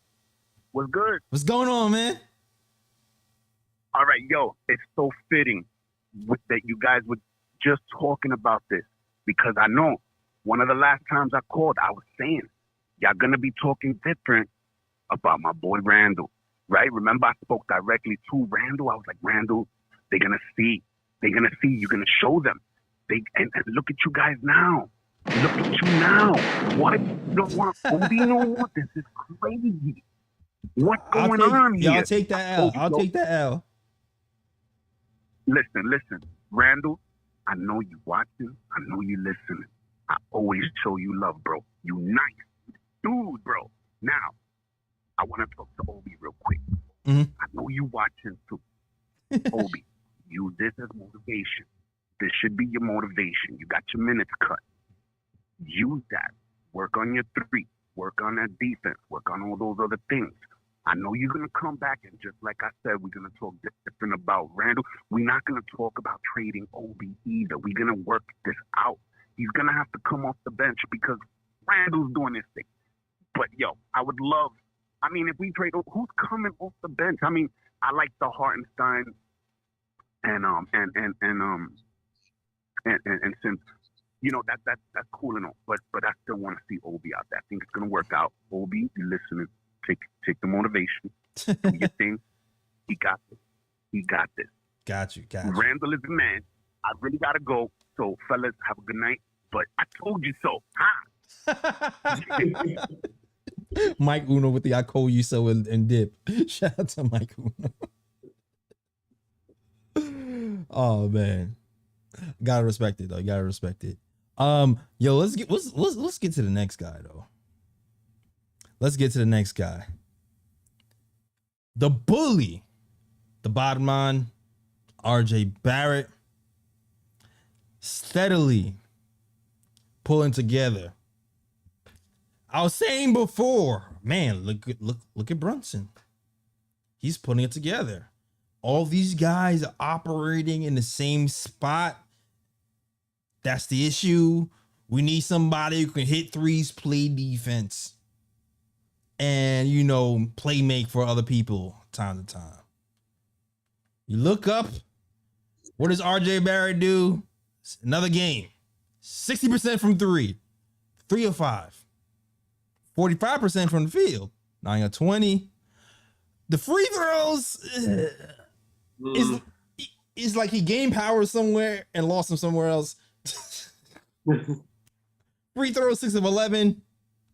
what's good? What's going on, man? All right, yo, it's so fitting that you guys were just talking about this because I know one of the last times I called, I was saying, y'all gonna be talking different about my boy Randle, right? Remember I spoke directly to Randle. I was like, Randle, they're gonna see. You're gonna show them. And look at you guys now. Look at you now. What? You don't want Obi no more? This is crazy. What's going on here? Y'all take that L. I'll take that L. Listen. Randle, I know you watching. I know you listening. I always show you love, bro. You nice dude, bro. Now, I want to talk to Obi real quick. Mm-hmm. I know you watching too. Obi, use this as motivation. This should be your motivation. You got your minutes cut. Use that. Work on your three. Work on that defense. Work on all those other things. I know you're going to come back and just like I said, we're going to talk different about Randle. We're not going to talk about trading Obi either. We're going to work this out. He's going to have to come off the bench because Randle's doing this thing. But, yo, I would love, I mean, if we trade, who's coming off the bench? I mean, I like the Hartenstein and since, you know, that's cool and all, but I still want to see Obi out there. I think it's going to work out. Obi, you listening, take the motivation, do your thing. He got this. Got you. Randle is the man. I really got to go. So, fellas, have a good night. But I told you so. Mike Uno with the I call you so and dip. Shout out to Mike Uno. Oh, man. Gotta respect it though. Yo, let's get to the next guy though. Let's get to the next guy. The bully, the bottom line, Rj Barrett, steadily pulling together. I was saying before, man, look at Brunson. He's putting it together. All these guys are operating in the same spot. That's the issue. We need somebody who can hit threes, play defense, and, you know, play make for other people time to time. You look up, what does Rj Barrett do? Another game. 60% from 3 of 5. 45% from the field. 9 of 20. The free throws is like he gained power somewhere and lost them somewhere else. Free throws 6 of 11.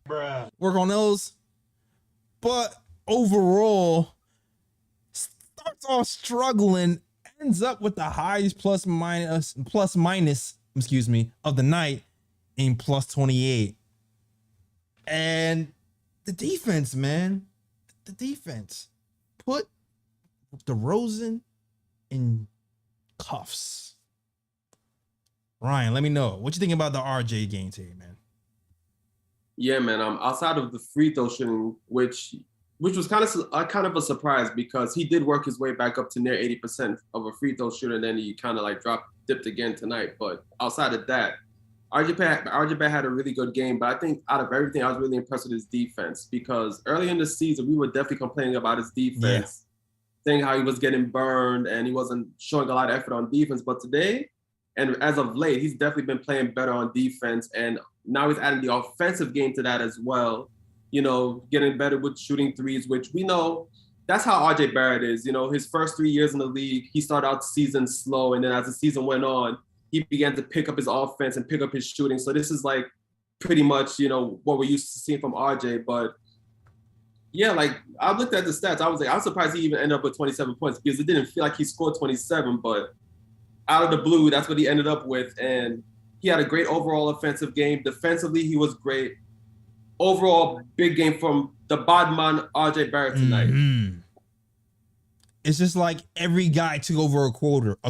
Bruh. Work on those. But overall, starts off struggling, ends up with the highest plus minus of the night in plus 28. And the defense, man. The defense. Put DeRozan in cuffs. Ryan, let me know. What you think about the RJ game today, man? Yeah, man. Outside of the free throw shooting, which was kind of a surprise because he did work his way back up to near 80% of a free throw shooter, and then he kind of like dipped again tonight. But outside of that, RJ Barrett had a really good game. But I think out of everything, I was really impressed with his defense because early in the season, we were definitely complaining about his defense, saying how he was getting burned and he wasn't showing a lot of effort on defense. But today, and as of late, he's definitely been playing better on defense. And now he's adding the offensive game to that as well. You know, getting better with shooting threes, which we know that's how RJ Barrett is. You know, his first 3 years in the league, he started out the season slow. And then as the season went on, he began to pick up his offense and pick up his shooting. So this is like pretty much, you know, what we're used to seeing from RJ. But yeah, like I looked at the stats. I was surprised he even ended up with 27 points because it didn't feel like he scored 27, but out of the blue, that's what he ended up with. And He had a great overall offensive game. Defensively, he was great. Overall, big game from the bad man, Rj Barrett tonight. Mhm. It's just like every guy took over a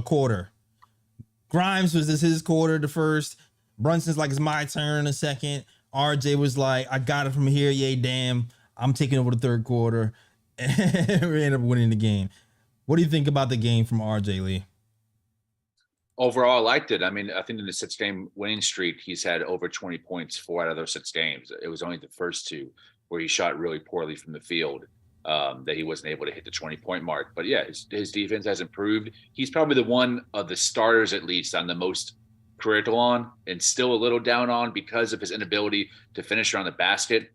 quarter. Grimes was this his quarter, the first. Brunson's like, it's my turn, the second. RJ was like, I got it from here. Yay, damn. I'm taking over the third quarter. And we ended up winning the game. What do you think about the game from RJ Lee? Overall, I liked it. I mean, I think in the 6-game winning streak, he's had over 20 points 4 out of those 6 games. It was only the first 2 where he shot really poorly from the field that he wasn't able to hit the 20-point mark. But yeah, his defense has improved. He's probably the one of the starters, at least, I'm the most critical on and still a little down on because of his inability to finish around the basket.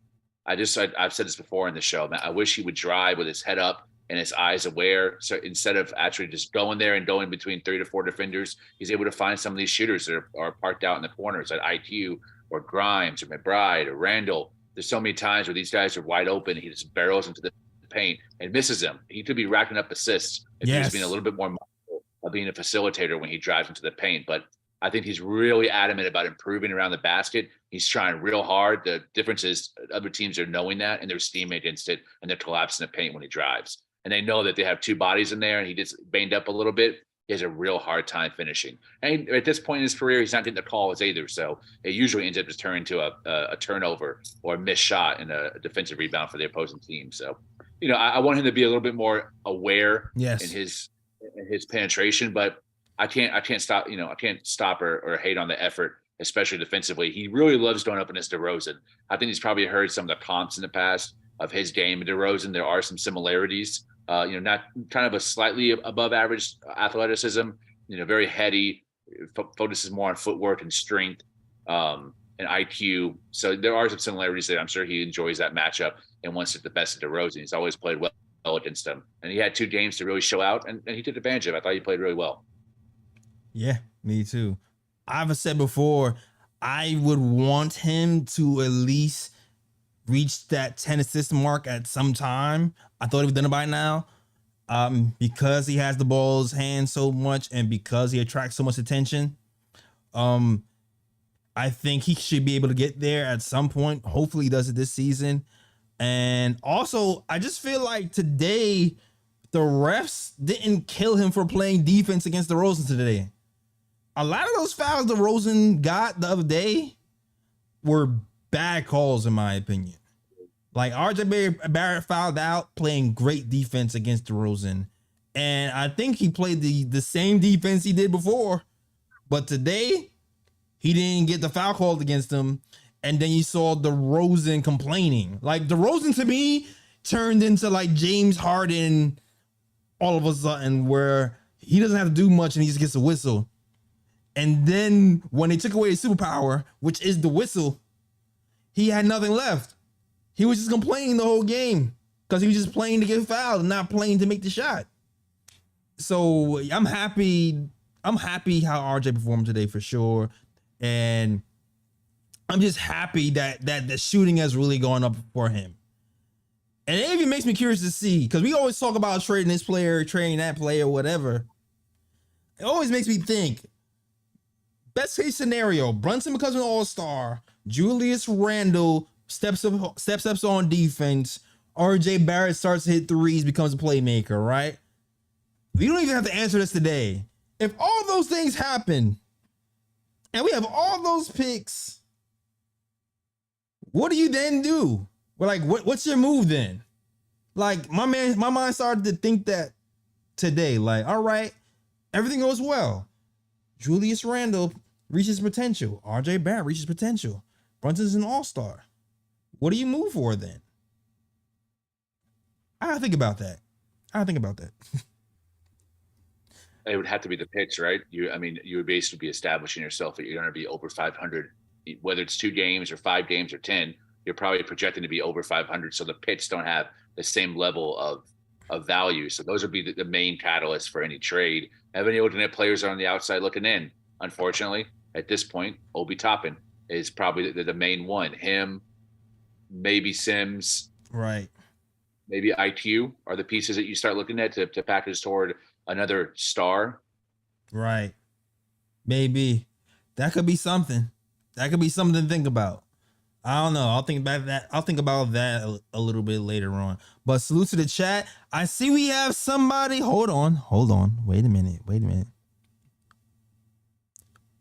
I've said this before in the show, man, I wish he would drive with his head up and his eyes aware. So instead of actually just going there and going between 3 to 4 defenders, he's able to find some of these shooters that are parked out in the corners, like IQ or Grimes or McBride or Randle. There's so many times where these guys are wide open. He just barrels into the paint and misses them. He could be racking up assists if he was being a little bit more mindful of being a facilitator when he drives into the paint. But I think he's really adamant about improving around the basket. He's trying real hard. The difference is other teams are knowing that and they're steaming against it and they're collapsing the paint when he drives. And they know that they have 2 bodies in there and he gets banged up a little bit. He has a real hard time finishing. And at this point in his career, he's not getting the calls either. So it usually ends up just turning to a turnover or a missed shot and a defensive rebound for the opposing team. So, you know, I want him to be a little bit more aware in his penetration, but I can't stop or hate on the effort, especially defensively. He really loves going up against DeRozan. I think he's probably heard some of the comps in the past of his game and DeRozan. There are some similarities. Not kind of a slightly above average athleticism. Very heady. Focuses more on footwork and strength and IQ. So there are some similarities that I'm sure he enjoys that matchup and wants to get the best of DeRozan. He's always played well against him, and he had 2 games to really show out, and he took advantage of it. I thought he played really well. Yeah, me too. I've said before, I would want him to at least reach that 10 assist mark at some time. I thought he was done it by now. Because he has the ball's hand so much and because he attracts so much attention. I think he should be able to get there at some point. Hopefully he does it this season. And also, I just feel like today the refs didn't kill him for playing defense against DeRozan today. A lot of those fouls DeRozan got the other day were bad calls, in my opinion. Like Rj Barrett fouled out playing great defense against DeRozan. And I think he played the same defense he did before. But today, he didn't get the foul called against him. And then you saw DeRozan complaining. Like DeRozan to me turned into like James Harden all of a sudden, where he doesn't have to do much and he just gets a whistle. And then when they took away his superpower, which is the whistle, he had nothing left. He was just complaining the whole game because he was just playing to get fouled and not playing to make the shot. So I'm happy. I'm happy how RJ performed today for sure. And I'm just happy that the shooting has really gone up for him. And it even makes me curious to see, because we always talk about trading this player, trading that player, whatever. It always makes me think, best case scenario, Brunson becomes an all-star, Julius Randle steps up on defense, RJ Barrett starts to hit threes, becomes a playmaker, right? We don't even have to answer this today. If all those things happen, and we have all those picks, what do you then do? Well, like, what's your move then? Like, my mind started to think that today. Like, all right, everything goes well. Julius Randle reaches potential. RJ Barrett reaches potential. Brunson's an all-star. What do you move for then? I gotta think about that. It would have to be the picks, right? You would basically be establishing yourself that you're going to be over 500, whether it's 2 games or 5 games or 10. You're probably projecting to be over 500, so the picks don't have the same level of value. So those would be the main catalyst for any trade. And then you're looking at players on the outside looking in. Unfortunately, at this point, Obi Toppin is probably the main one. Him, maybe Sims, right? Maybe IQ are the pieces that you start looking at to package toward another star. Right. Maybe. That could be something. That could be something to think about. I don't know. I'll think about that. I'll think about that a little bit later on. But salute to the chat. I see we have somebody. Hold on. Wait a minute.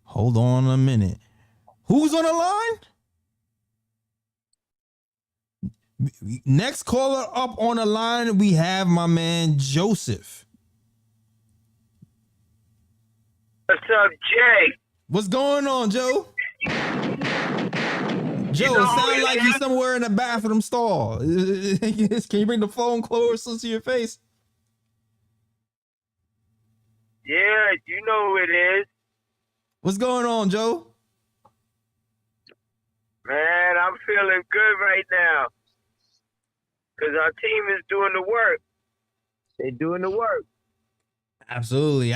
Hold on a minute. Who's on the line? Next caller up on the line, we have my man Joseph. What's up, Jay? What's going on, Joe? Joe, it sounds like you're somewhere in a bathroom stall. Can you bring the phone closer to your face? Yeah, you know who it is. What's going on, Joe? Man, I'm feeling good right now. Because our team is doing the work. They're doing the work. Absolutely.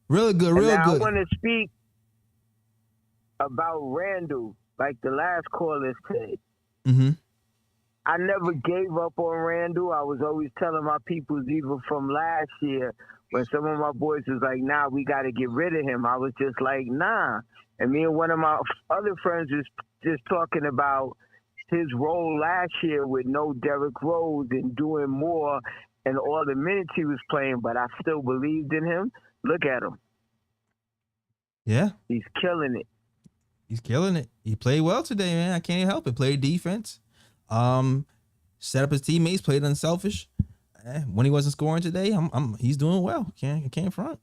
Real good, real now good. I want to speak about Randle, like the last caller said. Mm-hmm. I never gave up on Randle. I was always telling my peoples, even from last year, when some of my boys was like, nah, we got to get rid of him. I was just like, nah. And me and one of my other friends was just talking about his role last year with no Derrick Rose and doing more and all the minutes he was playing, but I still believed in him. Look at him. Yeah. He's killing it. He's killing it. He played well today, man. I can't help it. Played defense. Set up his teammates, played unselfish. When he wasn't scoring today, he's doing well. Can't front.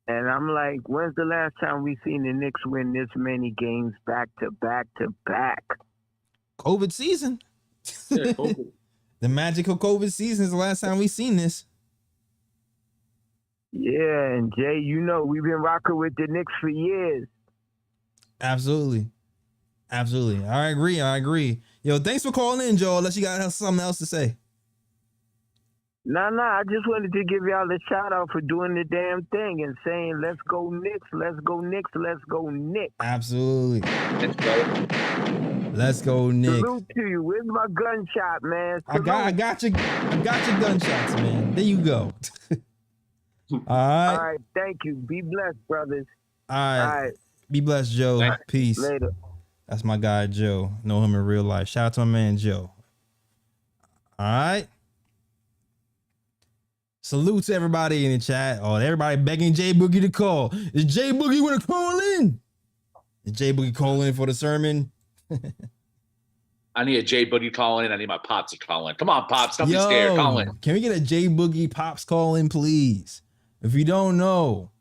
And I'm like, when's the last time we seen the Knicks win this many games back to back to back? COVID season. Yeah, COVID. The magical COVID season is the last time we seen this. Yeah, and Jay, you know, we've been rocking with the Knicks for years. Absolutely. I agree. Yo, thanks for calling in, Joe. Unless you got something else to say. Nah, I just wanted to give y'all a shout out for doing the damn thing and saying, let's go Knicks, let's go Knicks, let's go Knicks. Absolutely. Let's go. Let's go, Knicks. Salute to you. Where's my gunshot, man? Salute. I got your gunshots, man. There you go. All right. All right, thank you. Be blessed, brothers. All right. Be blessed, Joe. Thanks. Peace. Later. That's my guy, Joe. Know him in real life. Shout out to my man, Joe. All right. Salute to everybody in the chat. Oh, everybody begging J Boogie to call. Is J Boogie want to call in? Is J Boogie calling in for the sermon? I need a J Boogie call in. I need my pops to call in. Come on, pops. Don't be scared. Call in. Can we get a J Boogie Pops call in, please? If you don't know,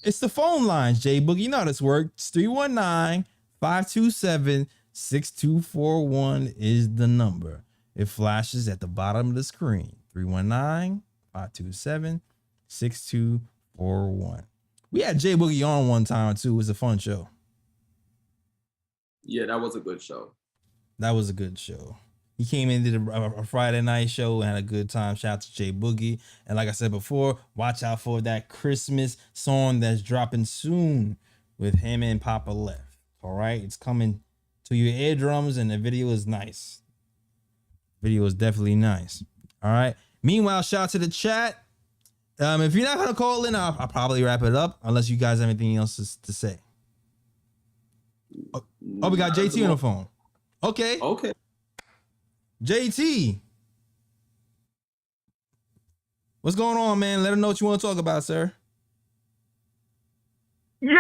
it's the phone lines, J Boogie. You know how this works. 319-527-6241 is the number. It flashes at the bottom of the screen. 319-527-6241. We had J Boogie on one time too. It was a fun show. Yeah, that was a good show. That was a good show. He came in, did a Friday night show, and had a good time. Shout out to Jay Boogie. And like I said before, watch out for that Christmas song that's dropping soon with him and Papa Left. All right, it's coming to your eardrums, and the video is nice. Video is definitely nice. All right. Meanwhile, shout out to the chat. If you're not gonna call in, I'll probably wrap it up unless you guys have anything else to say. Oh, we got JT on the phone. Okay. JT, what's going on, man? Let them know what you want to talk about, sir. Yeah!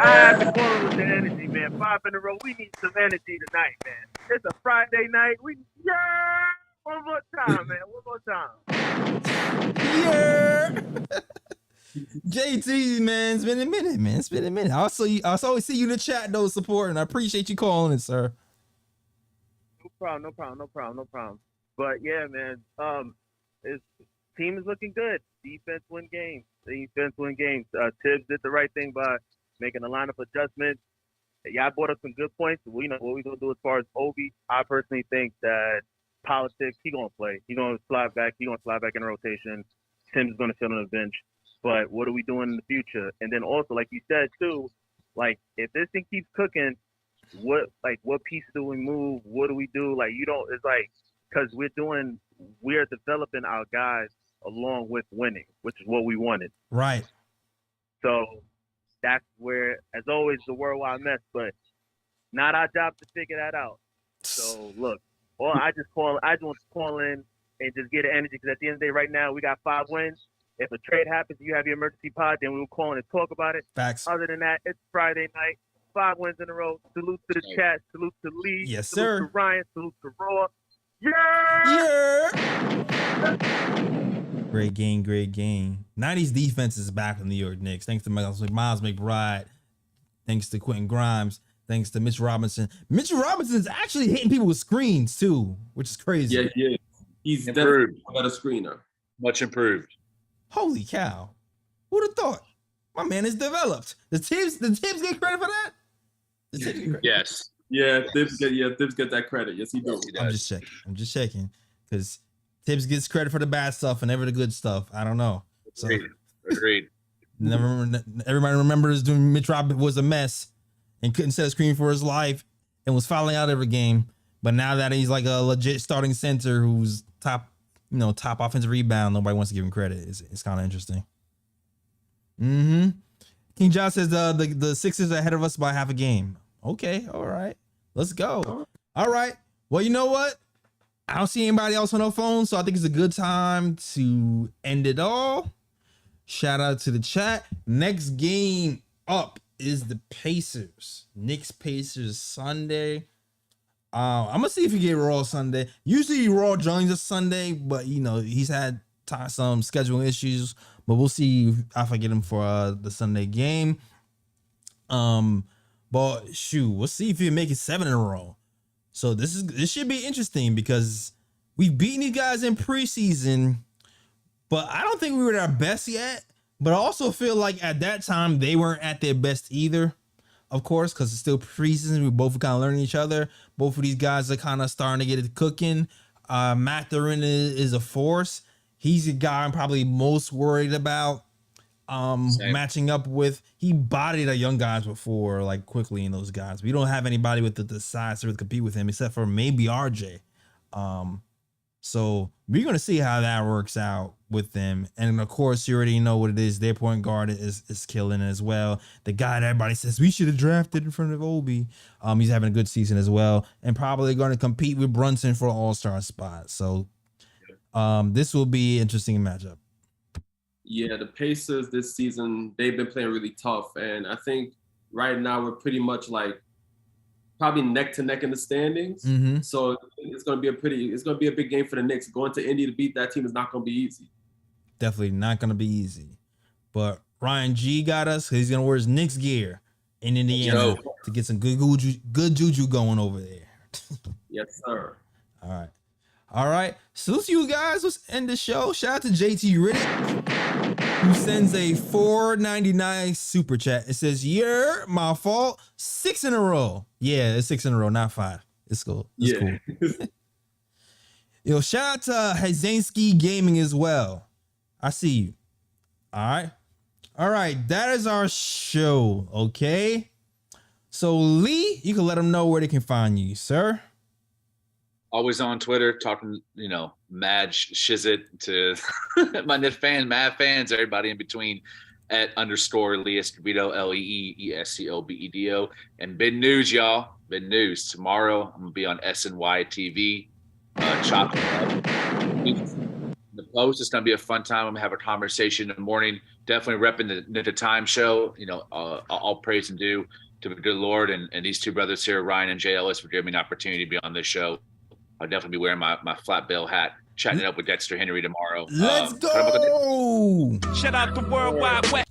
I had to close with the energy, man. 5 in a row. We need some energy tonight, man. It's a Friday night. One more time, man. One more time. Yeah. JT, man, it's been a minute, man. It's been a minute. I always see you in the chat, though, supporting. I appreciate you calling it, sir. No problem. But yeah, man, his team is looking good. Defense win games. Tibbs did the right thing by making a lineup adjustment. Y'all brought up some good points. We know what we're gonna do as far as Obi. I personally think that politics, he gonna play. He gonna slide back. He gonna slide back in the rotation. Tim's gonna sit on the bench. But what are we doing in the future? And then also, like you said too, like if this thing keeps cooking, what pieces do we move? What do we do? Like, it's like, because we're developing our guys along with winning, which is what we wanted. Right. So that's where, as always, the worldwide mess, but not our job to figure that out. So look, I just want to call in and just get the energy, because at the end of the day, right now we got 5 wins. If a trade happens, you have your emergency pod, then we will call in and talk about it. Facts. Other than that, it's Friday night. 5 wins in a row. Salute to the chat. Salute to Lee. Yes, salute sir. to Ryan. Salute to Raw. Yeah! Great game, great game. 90s defense is back in New York Knicks. Thanks to Miles McBride. Thanks to Quentin Grimes. Thanks to Mitch Robinson. Mitch Robinson's actually hitting people with screens too, which is crazy. Yeah, yeah. He's definitely a better screener. Much improved. Holy cow. Who'd have thought? My man is developed. The Tibbs get credit for that? The Tibbs get credit. Yes. Yeah, Tibbs get that credit. Yes, he does. I'm just checking. Because Tibbs gets credit for the bad stuff and never the good stuff. I don't know. So, Agreed. Everybody remembers when Mitch Robinson was a mess and couldn't set a screen for his life and was fouling out every game. But now that he's like a legit starting center who's top offensive rebound, nobody wants to give him credit. It's kind of interesting. King Josh says the Sixers are ahead of us by half a game. Okay, all right. Let's go. All right. Well, you know what? I don't see anybody else on their phone, so I think it's a good time to end it all. Shout out to the chat. Next game up is the Pacers. Knicks Pacers Sunday. I'm gonna see if he get Raw Sunday. Usually Raw joins us Sunday, but he's had some scheduling issues. But we'll see if I get him for the Sunday game. But shoot, we'll see if he can make it 7 in a row. So this should be interesting because we've beaten these guys in preseason, but I don't think we were at our best yet. But I also feel like at that time they weren't at their best either. Of course, because it's still preseason. We both kind of learning each other. Both of these guys are kind of starting to get it cooking. Matt Thurin is a force. He's the guy I'm probably most worried about matching up with. He bodied our young guys before, like quickly in those guys. We don't have anybody with the size to compete with him except for maybe RJ. So we're going to see how that works out with them. And of course, you already know what it is. Their point guard is killing it as well. The guy that everybody says we should have drafted in front of Obi. He's having a good season as well. And probably going to compete with Brunson for an all-star spot. So this will be an interesting matchup. Yeah, the Pacers this season, they've been playing really tough. And I think right now we're pretty much like probably neck to neck in the standings. So it's going to be a big game for the Knicks. Going to Indy to beat that team is not going to be easy. Definitely not going to be easy. But Ryan G got us. He's going to wear his Knicks gear in Indiana to get some good juju going over there. Yes, sir. All right. Salute to you guys. Let's end the show. Shout out to JT Riddick, who sends a $4.99 super chat. It says, "Yeah, my fault. 6 in a row." Yeah, it's 6 in a row, not 5. It's cool. It's cool. Yo, shout out to Hazinski Gaming as well. I see you. All right. That is our show. Okay. So Lee, you can let them know where they can find you, sir. Always on Twitter, talking, mad shizit to my net fans, mad fans, everybody in between at _Lee Escobedo, LeeEscobedo. And big news, y'all. Big news. Tomorrow, I'm going to be on SNY TV, chopping up the post. It's going to be a fun time. I'm going to have a conversation in the morning. Definitely repping the Knick Of Time Show. All praise and due to the good Lord and these two brothers here, Ryan and Jay Ellis, for giving me an opportunity to be on this show. I'll definitely be wearing my flat bill hat, chatting it up with Dexter Henry tomorrow. Let's go! Shout out the Worldwide Web.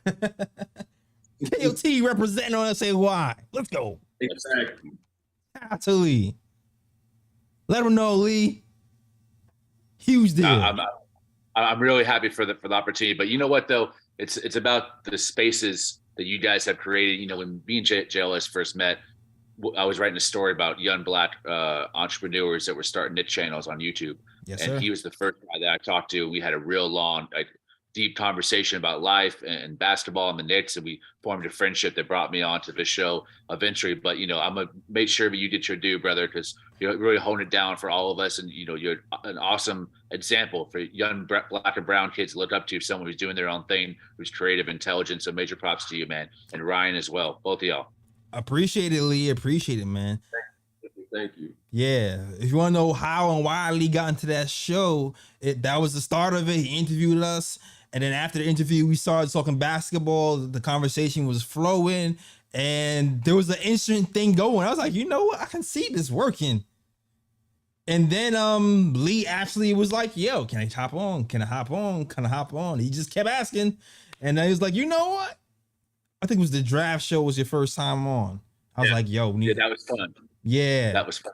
KOT representing on SAY. Let's go. Exactly. Shout out to Lee. Let him know, Lee. Huge deal. I'm really happy for the opportunity. But you know what, though? It's about the spaces that you guys have created. When me and JLS first met, I was writing a story about young Black entrepreneurs that were starting niche channels on YouTube. Yes, and sir. He was the first guy that I talked to. We had a real long, deep conversation about life and basketball and the Knicks, and we formed a friendship that brought me onto this show eventually. But I'm gonna make sure that you did your due, brother, because you're really holding it down for all of us, and you're an awesome example for young Black and brown kids to look up to. Someone who's doing their own thing, who's creative, intelligent. So major props to you, man, and Ryan as well, both of y'all. Appreciate it, Lee. Appreciate it, man. Thank you. Yeah. If you want to know how and why Lee got into that show, that was the start of it. He interviewed us. And then after the interview, we started talking basketball. The conversation was flowing. And there was an instant thing going. I was like, you know what? I can see this working. And then Lee actually was like, yo, can I hop on? Can I hop on? Can I hop on? He just kept asking. And I was like, you know what? I think it was the draft show was your first time on. I was like, yo. That was fun. Yeah. That was fun.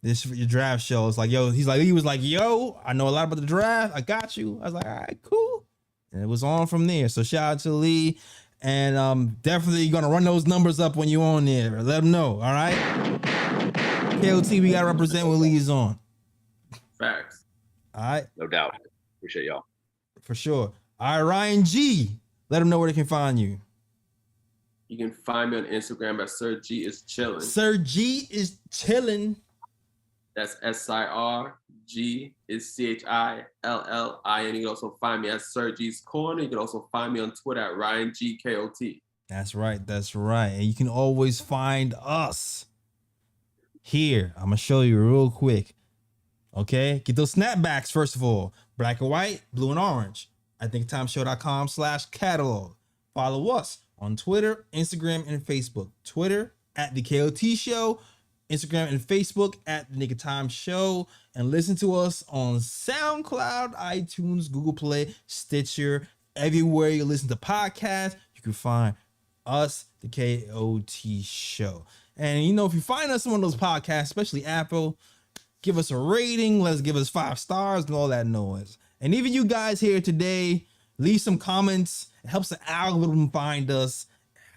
This your draft show. It's like, yo, he was like, yo, I know a lot about the draft. I got you. I was like, all right, cool. And it was on from there. So shout out to Lee. And definitely gonna run those numbers up when you're on there. Let them know. All right. KOT, we gotta represent when Lee is on. Facts. All right. No doubt. Appreciate y'all. For sure. All right, Ryan G. Let them know where they can find you. You can find me on Instagram at Sir G is chillin'. Sir G is chillin'. That's SIRG is CHILLIN. You can also find me at Sir G's Corner. You can also find me on Twitter at RyanGKOT. That's right. That's right. And you can always find us here. I'm gonna show you real quick. Okay, get those snapbacks first of all. Black and white, blue and orange. At thinktimeshow.com/catalog. Follow us on Twitter, Instagram, and Facebook. Twitter at the KOT Show, Instagram and Facebook at the Knick Of Time Show, and listen to us on SoundCloud, iTunes, Google Play, Stitcher, everywhere you listen to podcasts. You can find us, the KOT Show. And if you find us on one of those podcasts, especially Apple, give us a rating. Give us 5 stars and all that noise. And even you guys here today, leave some comments. It helps the algorithm find us.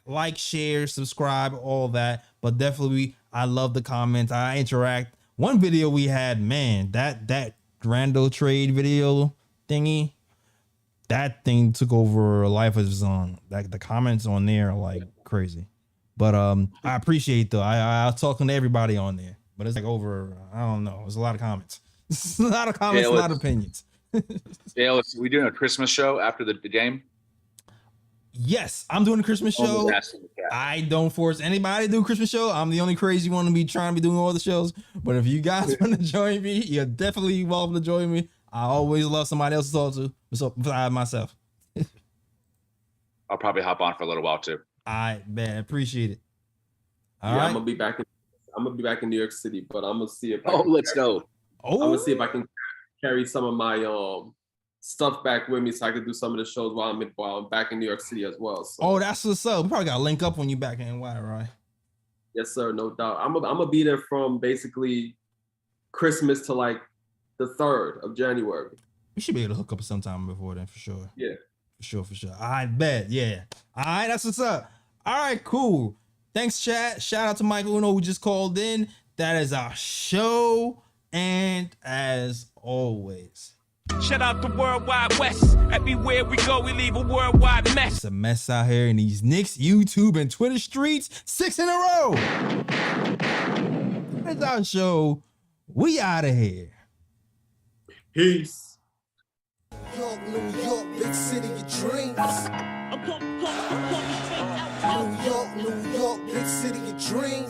Like, share, subscribe, all that. But definitely, I love the comments. I interact. One video we had, man, that Randle trade video thingy, that thing took over a life of its own. Like the comments on there are like crazy. But I appreciate though. I talking to everybody on there. But it's like over, I don't know. It's a lot of comments. It's a lot of comments, a lot of opinions. Yeah, we doing a Christmas show after the game? Yes, I'm doing a Christmas show. I don't force anybody to do a Christmas show. I'm the only crazy one to be trying to be doing all the shows. But if you guys want to join me, you're definitely welcome to join me. I always love somebody else to talk to besides myself. I'll probably hop on for a little while too. I appreciate it. All right. right. I'm gonna be back in New York City, but I'm gonna see if let's go. I'm gonna see if I can carry some of my stuff back with me so I can do some of the shows while I'm back in New York City as well. So. That's what's up. We probably gotta link up when you back in NY, right? Yes, sir, no doubt. I'm gonna be there from basically Christmas to like the 3rd of January. We should be able to hook up sometime before then, for sure. Yeah. For sure. I bet. Yeah. All right, that's what's up. All right, cool. Thanks, chat. Shout out to Michael Uno who just called in. That is our show. And as always, shout out the World Wide West. Everywhere we go, we leave a worldwide mess. It's a mess out here in these Knicks, YouTube, and Twitter streets. 6 in a row. That's our show. We out of here. Peace. New York, big city of dreams. New York, big city of dreams.